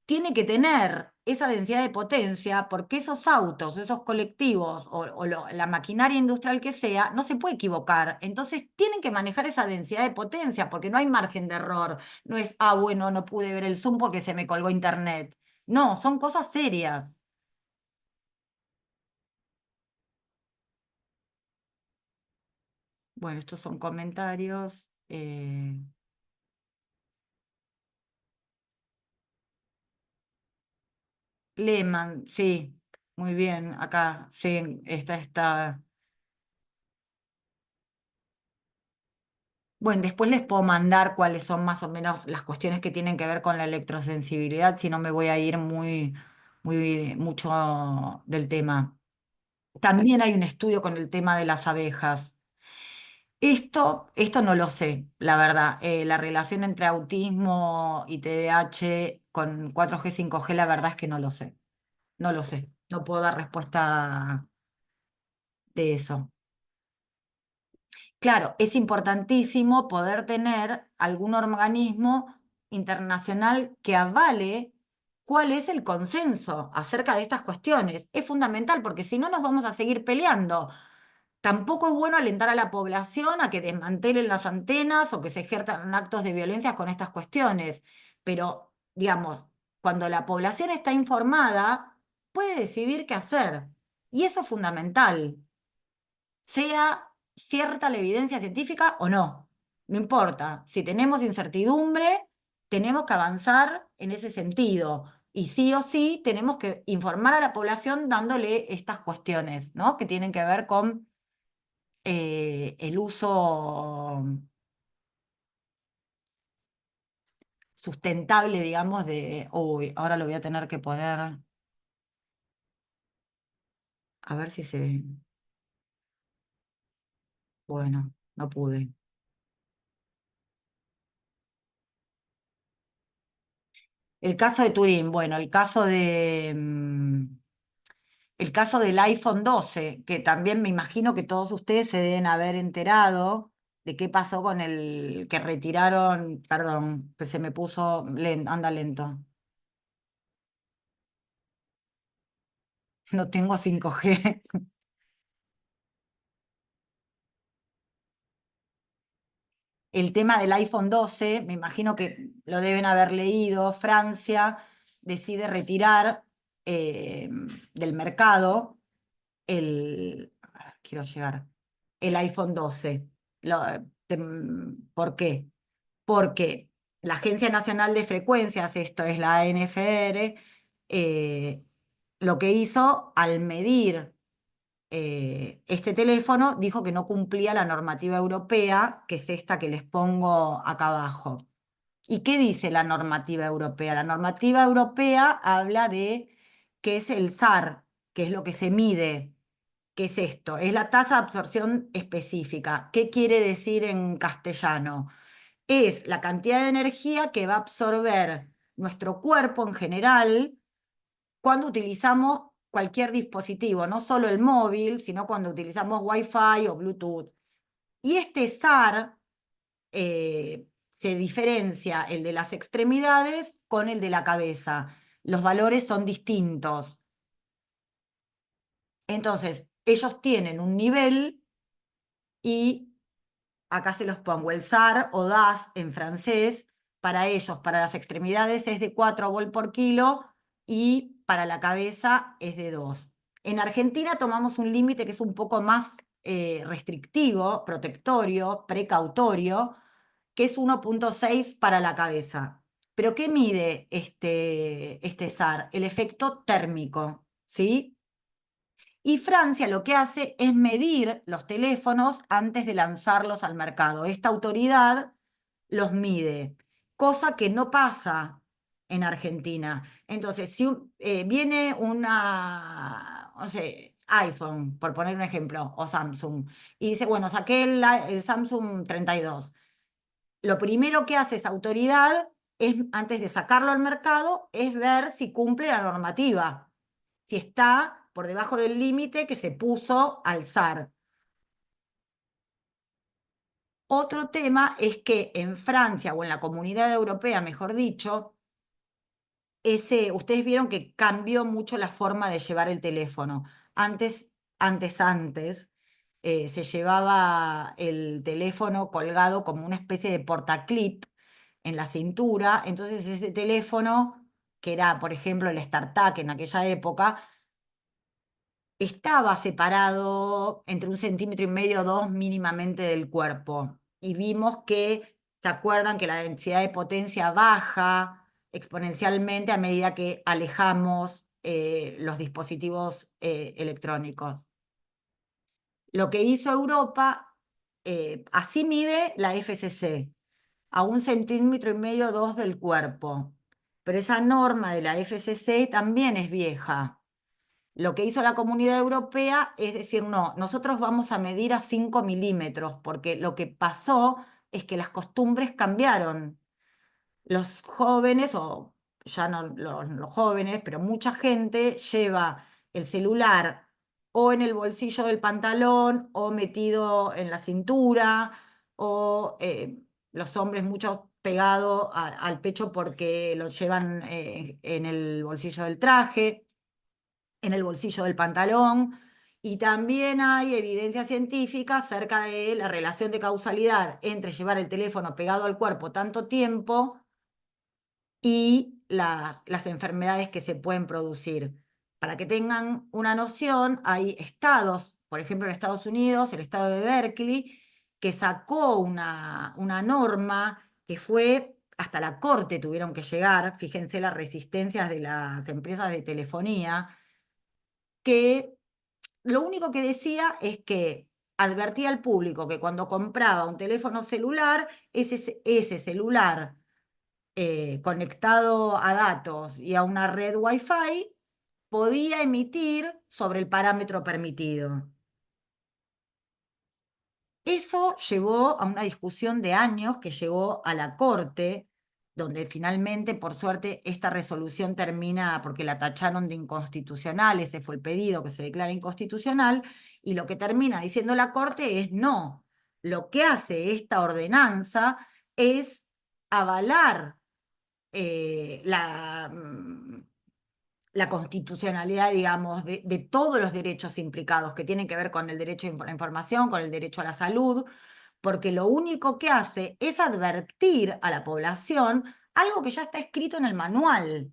tiene que tener esa densidad de potencia porque esos autos, esos colectivos o la maquinaria industrial que sea, no se puede equivocar. Entonces tienen que manejar esa densidad de potencia porque no hay margen de error. No es, bueno, no pude ver el Zoom porque se me colgó internet. No, son cosas serias. Bueno, estos son comentarios. Lehman, sí, muy bien, acá, sí, está. Bueno, después les puedo mandar cuáles son más o menos las cuestiones que tienen que ver con la electrosensibilidad, si no me voy a ir mucho del tema. También hay un estudio con el tema de las abejas. Esto no lo sé, la verdad. La relación entre autismo y TDAH con 4G, 5G, la verdad es que no lo sé. No lo sé. No puedo dar respuesta de eso. Claro, es importantísimo poder tener algún organismo internacional que avale cuál es el consenso acerca de estas cuestiones. Es fundamental porque si no nos vamos a seguir peleando. Tampoco es bueno alentar a la población a que desmantelen las antenas o que se ejerzan actos de violencia con estas cuestiones. Pero, digamos, cuando la población está informada, puede decidir qué hacer. Y eso es fundamental, sea cierta la evidencia científica o no. No importa. Si tenemos incertidumbre, tenemos que avanzar en ese sentido. Y sí o sí tenemos que informar a la población dándole estas cuestiones, ¿no? Que tienen que ver con el uso sustentable, digamos, de... Uy, ahora lo voy a tener que poner... A ver si se... Bueno, no pude. El caso de Turín, bueno, el caso del iPhone 12, que también me imagino que todos ustedes se deben haber enterado de qué pasó con el que retiraron, perdón, que se me puso, anda lento. No tengo 5G. El tema del iPhone 12, me imagino que lo deben haber leído, Francia decide retirar del mercado quiero llegar, el iPhone 12. ¿Por qué? Porque la Agencia Nacional de Frecuencias, esto es la ANFR, lo que hizo al medir este teléfono, dijo que no cumplía la normativa europea, que es esta que les pongo acá abajo. ¿Y qué dice la normativa europea? La normativa europea habla de qué es el SAR, que es lo que se mide. ¿Qué es esto? Es la tasa de absorción específica. ¿Qué quiere decir en castellano? Es la cantidad de energía que va a absorber nuestro cuerpo en general cuando utilizamos cualquier dispositivo, no solo el móvil, sino cuando utilizamos Wi-Fi o Bluetooth. Y este SAR se diferencia el de las extremidades con el de la cabeza. Los valores son distintos. Entonces, ellos tienen un nivel y acá se los pongo, el SAR o DAS en francés, para ellos, para las extremidades es de 4 volt por kilo y para la cabeza es de 2. En Argentina tomamos un límite que es un poco más restrictivo, protectorio, precautorio, que es 1,6 para la cabeza. ¿Pero qué mide este SAR? El efecto térmico, ¿sí? Y Francia lo que hace es medir los teléfonos antes de lanzarlos al mercado. Esta autoridad los mide, cosa que no pasa en Argentina. Entonces, si viene no sé, iPhone, por poner un ejemplo, o Samsung, y dice, bueno, saqué el Samsung 32. Lo primero que hace esa autoridad antes de sacarlo al mercado, es ver si cumple la normativa, si está por debajo del límite que se puso al SAR. Otro tema es que en Francia, o en la Comunidad Europea, mejor dicho, ustedes vieron que cambió mucho la forma de llevar el teléfono. Antes, se llevaba el teléfono colgado como una especie de portaclip en la cintura. Entonces ese teléfono, que era, por ejemplo, el StarTAC en aquella época, estaba separado entre 1,5 cm, 2 mínimamente del cuerpo. Y vimos que, ¿se acuerdan que la densidad de potencia baja exponencialmente a medida que alejamos los dispositivos electrónicos? Lo que hizo Europa, así mide la FCC, a 1,5 cm, 2 del cuerpo. Pero esa norma de la FCC también es vieja. Lo que hizo la Comunidad Europea es decir, no, nosotros vamos a medir a 5 milímetros, porque lo que pasó es que las costumbres cambiaron. Los jóvenes, o ya no los jóvenes, pero mucha gente lleva el celular o en el bolsillo del pantalón o metido en la cintura, o los hombres mucho pegado al pecho porque los llevan en el bolsillo del traje, en el bolsillo del pantalón. Y también hay evidencia científica acerca de la relación de causalidad entre llevar el teléfono pegado al cuerpo tanto tiempo y las enfermedades que se pueden producir. Para que tengan una noción, hay estados, por ejemplo en Estados Unidos, el estado de Berkeley, que sacó una norma que fue hasta la corte, tuvieron que llegar, fíjense las resistencias de las empresas de telefonía, que lo único que decía es que advertía al público que cuando compraba un teléfono celular, ese celular conectado a datos y a una red Wi-Fi podía emitir sobre el parámetro permitido. Eso llevó a una discusión de años que llegó a la Corte, donde finalmente, por suerte, esta resolución termina porque la tacharon de inconstitucional. Ese fue el pedido, que se declara inconstitucional, y lo que termina diciendo la Corte es no. Lo que hace esta ordenanza es avalar la constitucionalidad, digamos, de todos los derechos implicados que tienen que ver con el derecho a la información, con el derecho a la salud, porque lo único que hace es advertir a la población algo que ya está escrito en el manual.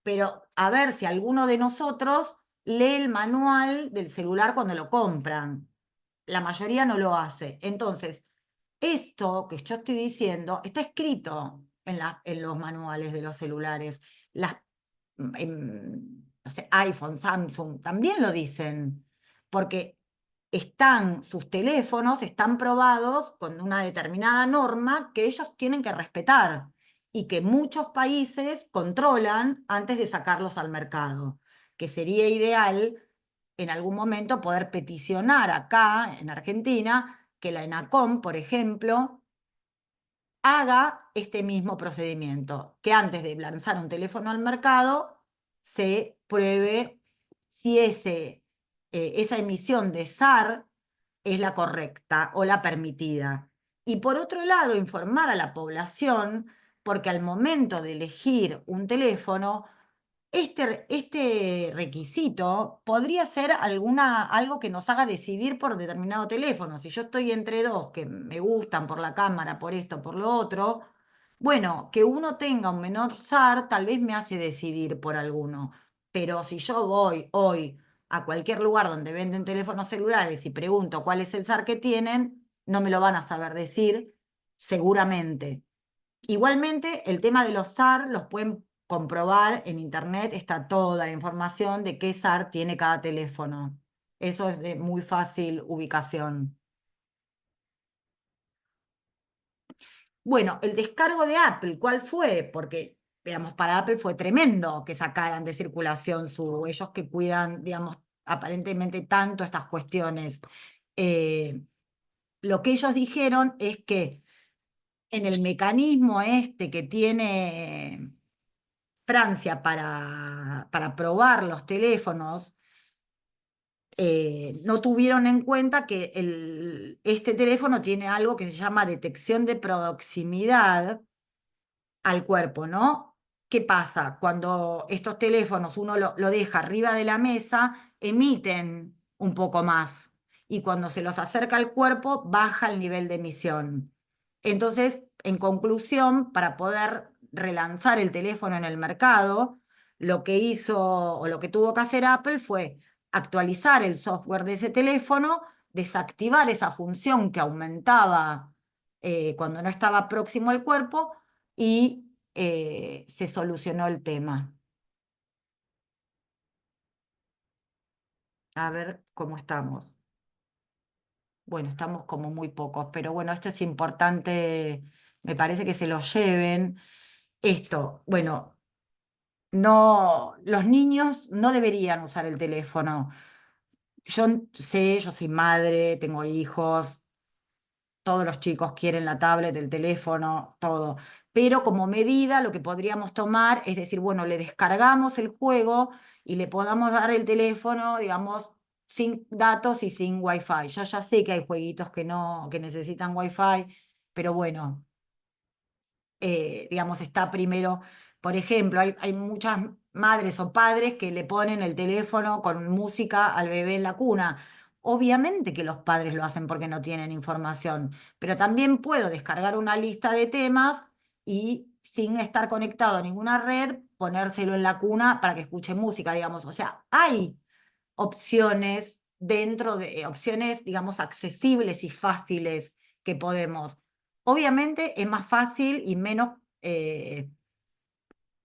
Pero a ver si alguno de nosotros lee el manual del celular cuando lo compran. La mayoría no lo hace. Entonces, esto que yo estoy diciendo está escrito en los manuales de los celulares. No sé, iPhone, Samsung, también lo dicen, porque sus teléfonos están probados con una determinada norma que ellos tienen que respetar y que muchos países controlan antes de sacarlos al mercado, que sería ideal en algún momento poder peticionar acá, en Argentina, que la ENACOM, por ejemplo, haga este mismo procedimiento, que antes de lanzar un teléfono al mercado se pruebe si esa emisión de SAR es la correcta o la permitida. Y por otro lado, informar a la población, porque al momento de elegir un teléfono, este requisito podría ser algo que nos haga decidir por determinado teléfono. Si yo estoy entre dos que me gustan por la cámara, por esto, por lo otro, bueno, que uno tenga un menor SAR tal vez me hace decidir por alguno. Pero si yo voy hoy a cualquier lugar donde venden teléfonos celulares y pregunto cuál es el SAR que tienen, no me lo van a saber decir, seguramente. Igualmente, el tema de los SAR los pueden comprobar en internet, está toda la información de qué SAR tiene cada teléfono. Eso es de muy fácil ubicación. Bueno, el descargo de Apple, ¿cuál fue? Porque, digamos, para Apple fue tremendo que sacaran de circulación ellos que cuidan, digamos, aparentemente tanto estas cuestiones. Lo que ellos dijeron es que en el mecanismo este que tiene Francia para probar los teléfonos, no tuvieron en cuenta que este teléfono tiene algo que se llama detección de proximidad al cuerpo, ¿no? ¿Qué pasa? Cuando estos teléfonos uno lo deja arriba de la mesa, emiten un poco más y cuando se los acerca al cuerpo, baja el nivel de emisión. Entonces, en conclusión, para poder relanzar el teléfono en el mercado, lo que hizo o lo que tuvo que hacer Apple fue actualizar el software de ese teléfono, desactivar esa función que aumentaba cuando no estaba próximo al cuerpo y se solucionó el tema. A ver cómo estamos. Bueno, estamos como muy pocos, pero bueno, esto es importante, me parece que se lo lleven. Esto, bueno, no, los niños no deberían usar el teléfono. Yo sé, yo soy madre, tengo hijos, todos los chicos quieren la tablet, el teléfono, todo. Pero como medida lo que podríamos tomar es decir, bueno, le descargamos el juego y le podamos dar el teléfono, digamos, sin datos y sin wifi. Yo ya sé que hay jueguitos que no, que necesitan wifi, pero bueno, digamos, está primero, por ejemplo, hay muchas madres o padres que le ponen el teléfono con música al bebé en la cuna. Obviamente que los padres lo hacen porque no tienen información, pero también puedo descargar una lista de temas y sin estar conectado a ninguna red, ponérselo en la cuna para que escuche música, digamos. O sea, hay opciones dentro de opciones, digamos, accesibles y fáciles que podemos. Obviamente es más fácil y menos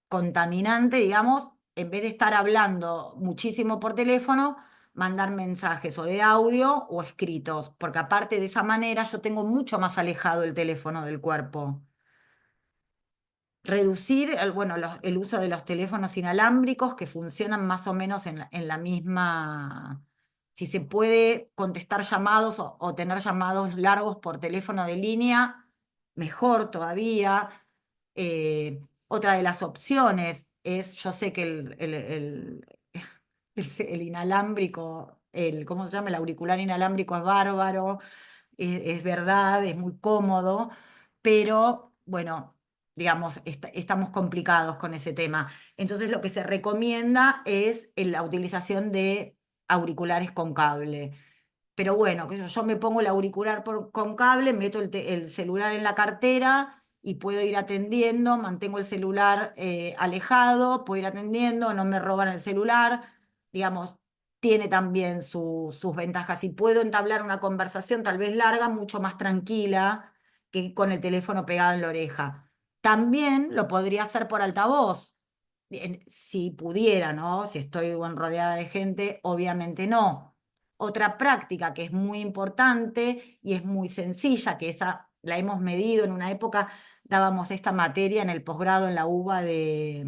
contaminante, digamos, en vez de estar hablando muchísimo por teléfono, mandar mensajes o de audio o escritos, porque aparte de esa manera yo tengo mucho más alejado el teléfono del cuerpo. Reducir bueno, el uso de los teléfonos inalámbricos que funcionan más o menos en la misma, si se puede contestar llamados o tener llamados largos por teléfono de línea, mejor todavía. Otra de las opciones es, yo sé que el inalámbrico, ¿cómo se llama? El auricular inalámbrico es bárbaro, es verdad, es muy cómodo, pero bueno, digamos, estamos complicados con ese tema. Entonces lo que se recomienda es la utilización de auriculares con cable. Pero bueno, que yo me pongo el auricular con cable, meto el celular en la cartera y puedo ir atendiendo, mantengo el celular alejado, puedo ir atendiendo, no me roban el celular, digamos, tiene también sus ventajas y puedo entablar una conversación tal vez larga, mucho más tranquila que con el teléfono pegado en la oreja. También lo podría hacer por altavoz, si pudiera, ¿no? Si estoy rodeada de gente, obviamente no. Otra práctica que es muy importante y es muy sencilla, que esa la hemos medido en una época, dábamos esta materia en el posgrado en la UBA de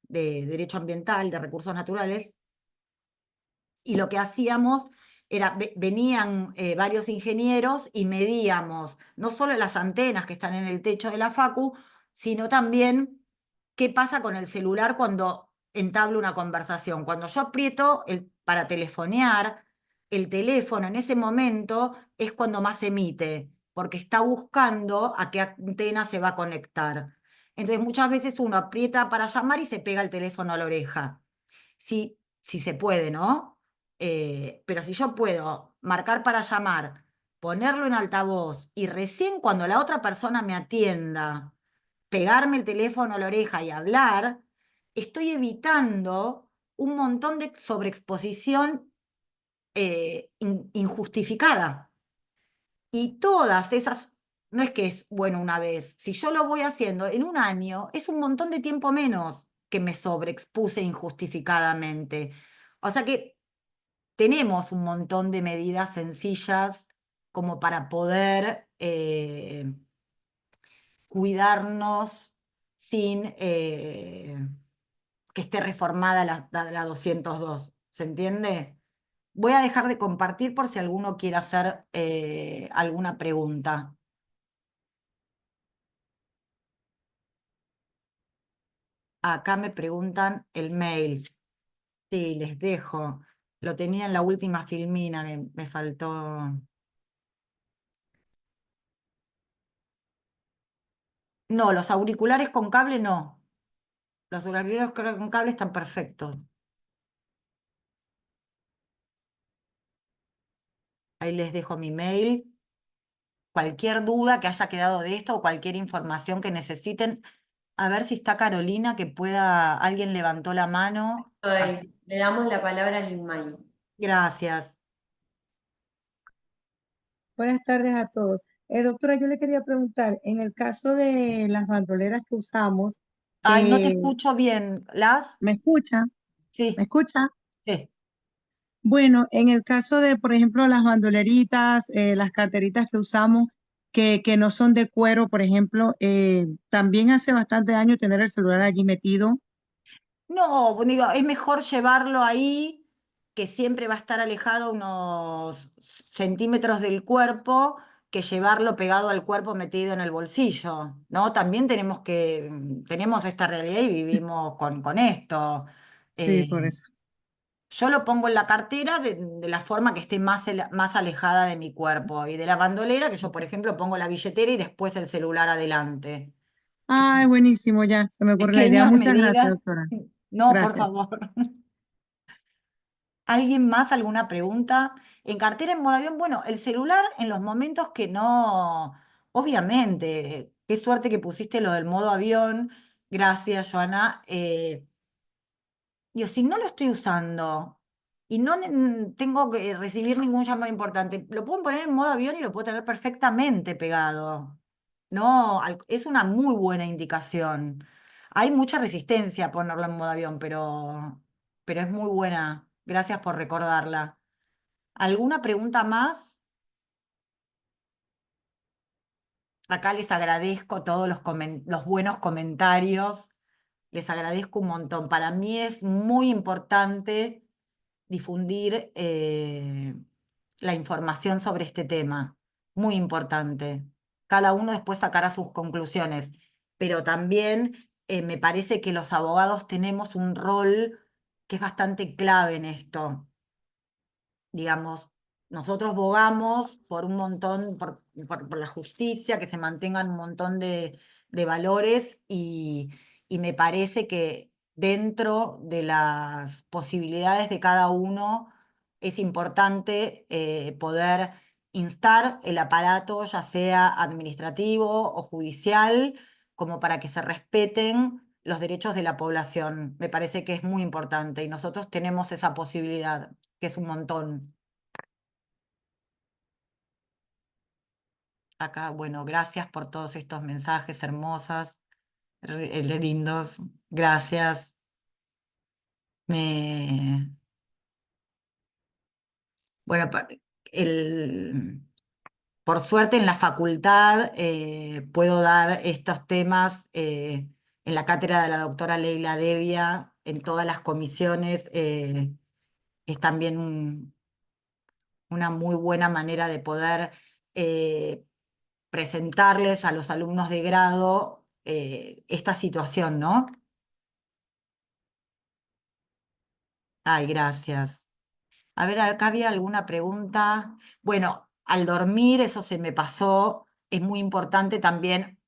Derecho Ambiental, de Recursos Naturales, y lo que hacíamos era, venían varios ingenieros y medíamos no solo las antenas que están en el techo de la facu, sino también qué pasa con el celular cuando entablo una conversación. Cuando yo aprieto para telefonear, el teléfono en ese momento es cuando más emite, porque está buscando a qué antena se va a conectar. Entonces muchas veces uno aprieta para llamar y se pega el teléfono a la oreja. Si se puede, ¿no? Pero si yo puedo marcar para llamar, ponerlo en altavoz y recién cuando la otra persona me atienda, pegarme el teléfono a la oreja y hablar, estoy evitando un montón de sobreexposición injustificada. Y todas esas, no es que es bueno una vez, si yo lo voy haciendo en un año, es un montón de tiempo menos que me sobreexpuse injustificadamente. O sea que tenemos un montón de medidas sencillas como para poder cuidarnos sin que esté reformada la 202. ¿Se entiende? Voy a dejar de compartir por si alguno quiere hacer alguna pregunta. Acá me preguntan el mail. Sí, les dejo. Lo tenía en la última filmina que me faltó. No, los auriculares con cable no. Los auriculares con cable están perfectos. Ahí les dejo mi mail. Cualquier duda que haya quedado de esto o cualquier información que necesiten. A ver si está Carolina, que pueda. Alguien levantó la mano. Así. Le damos la palabra a Lin. Gracias. Buenas tardes a todos. Doctora, yo le quería preguntar, en el caso de las bandoleras que usamos, Ay, no te escucho bien. ¿Las? ¿me escucha? ¿Me Sí, escucha? sí. Bueno, en el caso de, por ejemplo, las bandoleritas, las carteritas que usamos, que no son de cuero, por ejemplo, también hace bastante daño tener el celular allí metido. No, pues digo, es mejor llevarlo ahí, que siempre va a estar alejado unos centímetros del cuerpo, que llevarlo pegado al cuerpo metido en el bolsillo, ¿no? También tenemos esta realidad y vivimos con esto. Sí, por Eh, eso. yo lo pongo en la cartera de la forma que esté más alejada de mi cuerpo y de la bandolera, que yo, por ejemplo, pongo la billetera y después el celular adelante. Ay, buenísimo, ya, se me ocurre la idea. Pequeñas Muchas gracias, medidas. doctora. No, por Gracias. favor. ¿Alguien más? ¿Alguna pregunta? En cartera en modo avión, bueno, el celular en los momentos que no, obviamente, qué suerte que pusiste lo del modo avión, gracias, Joana. Digo, si no lo estoy usando y no tengo que recibir ningún llamado importante, lo puedo poner en modo avión y lo puedo tener perfectamente pegado. No, es una muy buena indicación. Hay mucha resistencia a ponerlo en modo avión, pero es muy buena. Gracias por recordarla. ¿Alguna pregunta más? Acá les agradezco todos los buenos comentarios. Les agradezco un montón. Para mí es muy importante difundir la información sobre este tema. Muy importante. Cada uno después sacará sus conclusiones, pero también me parece que los abogados tenemos un rol que es bastante clave en esto. Digamos, nosotros bogamos por un montón, por la justicia, que se mantengan un montón de valores y me parece que dentro de las posibilidades de cada uno es importante poder instar el aparato, ya sea administrativo o judicial, como para que se respeten los derechos de la población. Me parece que es muy importante y nosotros tenemos esa posibilidad, que es un montón. Acá, bueno, gracias por todos estos mensajes hermosas, lindos. Gracias. Me... Bueno, por suerte en la facultad puedo dar estos temas en la cátedra de la doctora Leila Devia, en todas las comisiones. Es también una muy buena manera de poder eh, presentarles a los alumnos de grado esta situación, ¿no? Ay, gracias. A ver, acá había alguna pregunta. Bueno, al dormir, eso se me pasó, es muy importante también.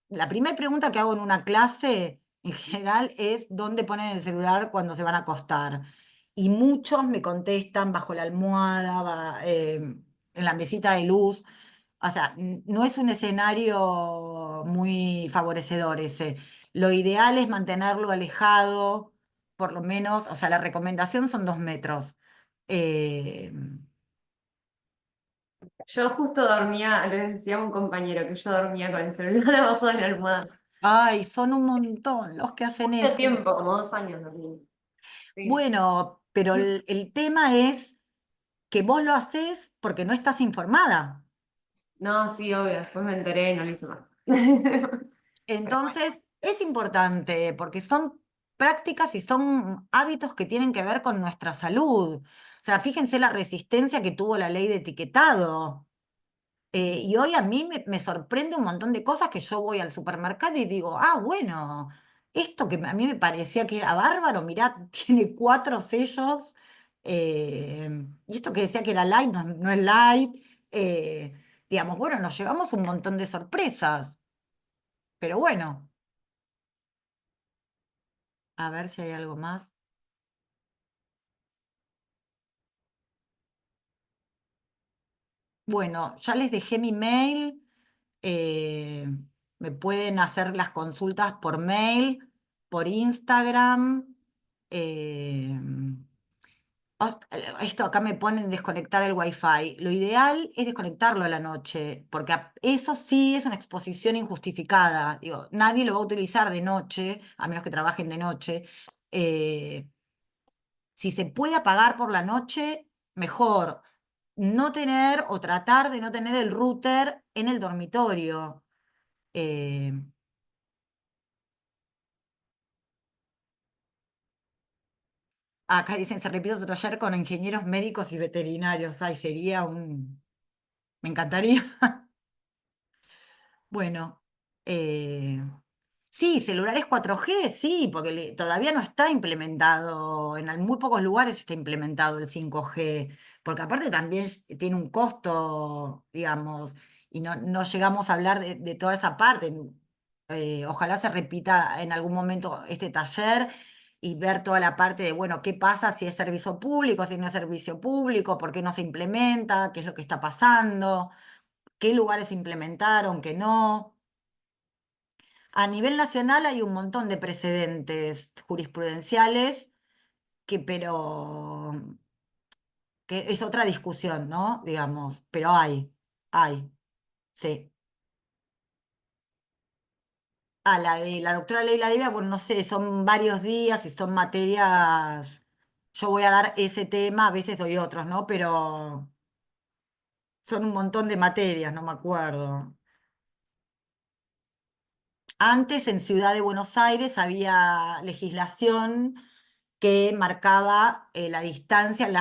La primera pregunta que hago en una clase, en general, es ¿dónde ponen el celular cuando se van a acostar? Y muchos me contestan bajo la almohada, en la mesita de luz. O sea, no es un escenario muy favorecedor ese. Lo ideal es mantenerlo alejado, por lo menos, o sea, la recomendación son 2 metros. Eh, Yo justo dormía, le decía a un compañero que yo dormía con el celular abajo de la almohada. Ay, son un montón los que hacen Mucho eso. tiempo, como 2 años dormí. Sí. Bueno, pero el tema es que vos lo haces porque no estás informada. No, sí, obvio, después me enteré y no lo hice más. Pero bueno, Entonces, es importante porque son prácticas y son hábitos que tienen que ver con nuestra salud. O sea, fíjense la resistencia que tuvo la ley de etiquetado. Y hoy a mí me sorprende un montón de cosas que yo voy al supermercado y digo, ah, bueno, esto que a mí me parecía que era bárbaro, mirá, tiene 4 sellos, y esto que decía que era light, no, no es light, eh, digamos, bueno, nos llevamos un montón de sorpresas, pero bueno, a ver si hay algo más. Bueno, ya les dejé mi mail, eh, me pueden hacer las consultas por mail, por Instagram. eh, Esto acá me ponen desconectar el wifi. Lo ideal es desconectarlo a la noche, porque eso sí es una exposición injustificada. Digo, nadie lo va a utilizar de noche, a menos que trabajen de noche. Eh, si se puede apagar por la noche, mejor. No tener o tratar de no tener el router en el dormitorio. Eh, Acá dicen, se repite otro taller con ingenieros médicos y veterinarios. Ay, sería un... Me encantaría. Bueno, eh, sí, celulares 4G, sí, porque todavía no está implementado, en muy pocos lugares está implementado el 5G, porque aparte también tiene un costo, digamos, y no llegamos a hablar de toda esa parte. Ojalá se repita en algún momento este taller y ver toda la parte de, bueno, qué pasa si es servicio público, si no es servicio público, por qué no se implementa, qué es lo que está pasando, qué lugares se implementaron, qué no. A nivel nacional hay un montón de precedentes jurisprudenciales pero que es otra discusión, ¿no? Digamos, pero hay, sí. A la de la doctora Leila Divia, bueno, no sé, son varios días y son materias, yo voy a dar ese tema, a veces doy otros, ¿no? Pero son un montón de materias, no me acuerdo. Antes en Ciudad de Buenos Aires había legislación que marcaba la distancia en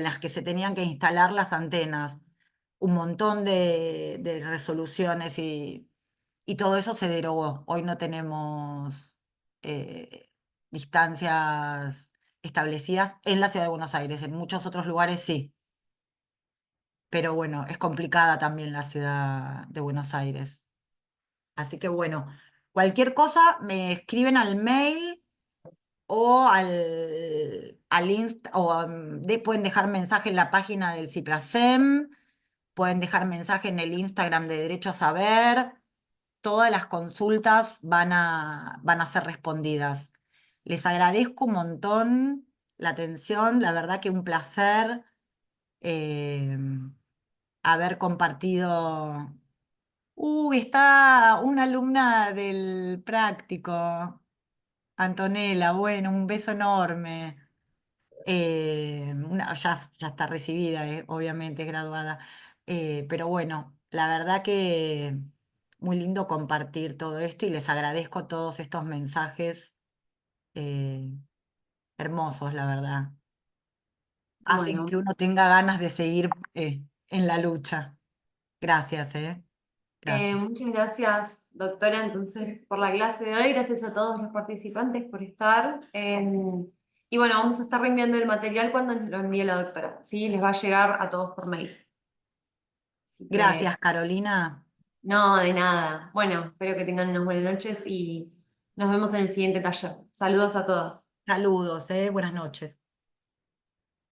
las que se tenían que instalar las antenas. Un montón de resoluciones y todo eso se derogó. Hoy no tenemos eh, distancias establecidas en la Ciudad de Buenos Aires. En muchos otros lugares sí. Pero bueno, es complicada también la Ciudad de Buenos Aires. Así que bueno, cualquier cosa me escriben al mail o pueden dejar mensaje en la página del CIPRASEM, pueden dejar mensaje en el Instagram de Derecho a Saber. Todas las consultas van a ser respondidas. Les agradezco un montón la atención, la verdad que un placer eh, haber compartido. Uy, está una alumna del práctico. Antonella, bueno, un beso enorme. Ya está recibida, obviamente, es graduada. Pero bueno, la verdad que muy lindo compartir todo esto y les agradezco todos estos mensajes eh, hermosos, la verdad. Hacen que Bueno, uno tenga ganas de seguir en la lucha. Gracias, gracias. muchas gracias, doctora, entonces, por la clase de hoy. Gracias a todos los participantes por estar. Y bueno, vamos a estar reenviando el material cuando lo envíe la doctora. ¿Sí? Les va a llegar a todos por mail. Así que, Gracias, Carolina. no, de nada. Bueno, espero que tengan unas buenas noches y nos vemos en el siguiente taller. Saludos a todos. Saludos, buenas noches.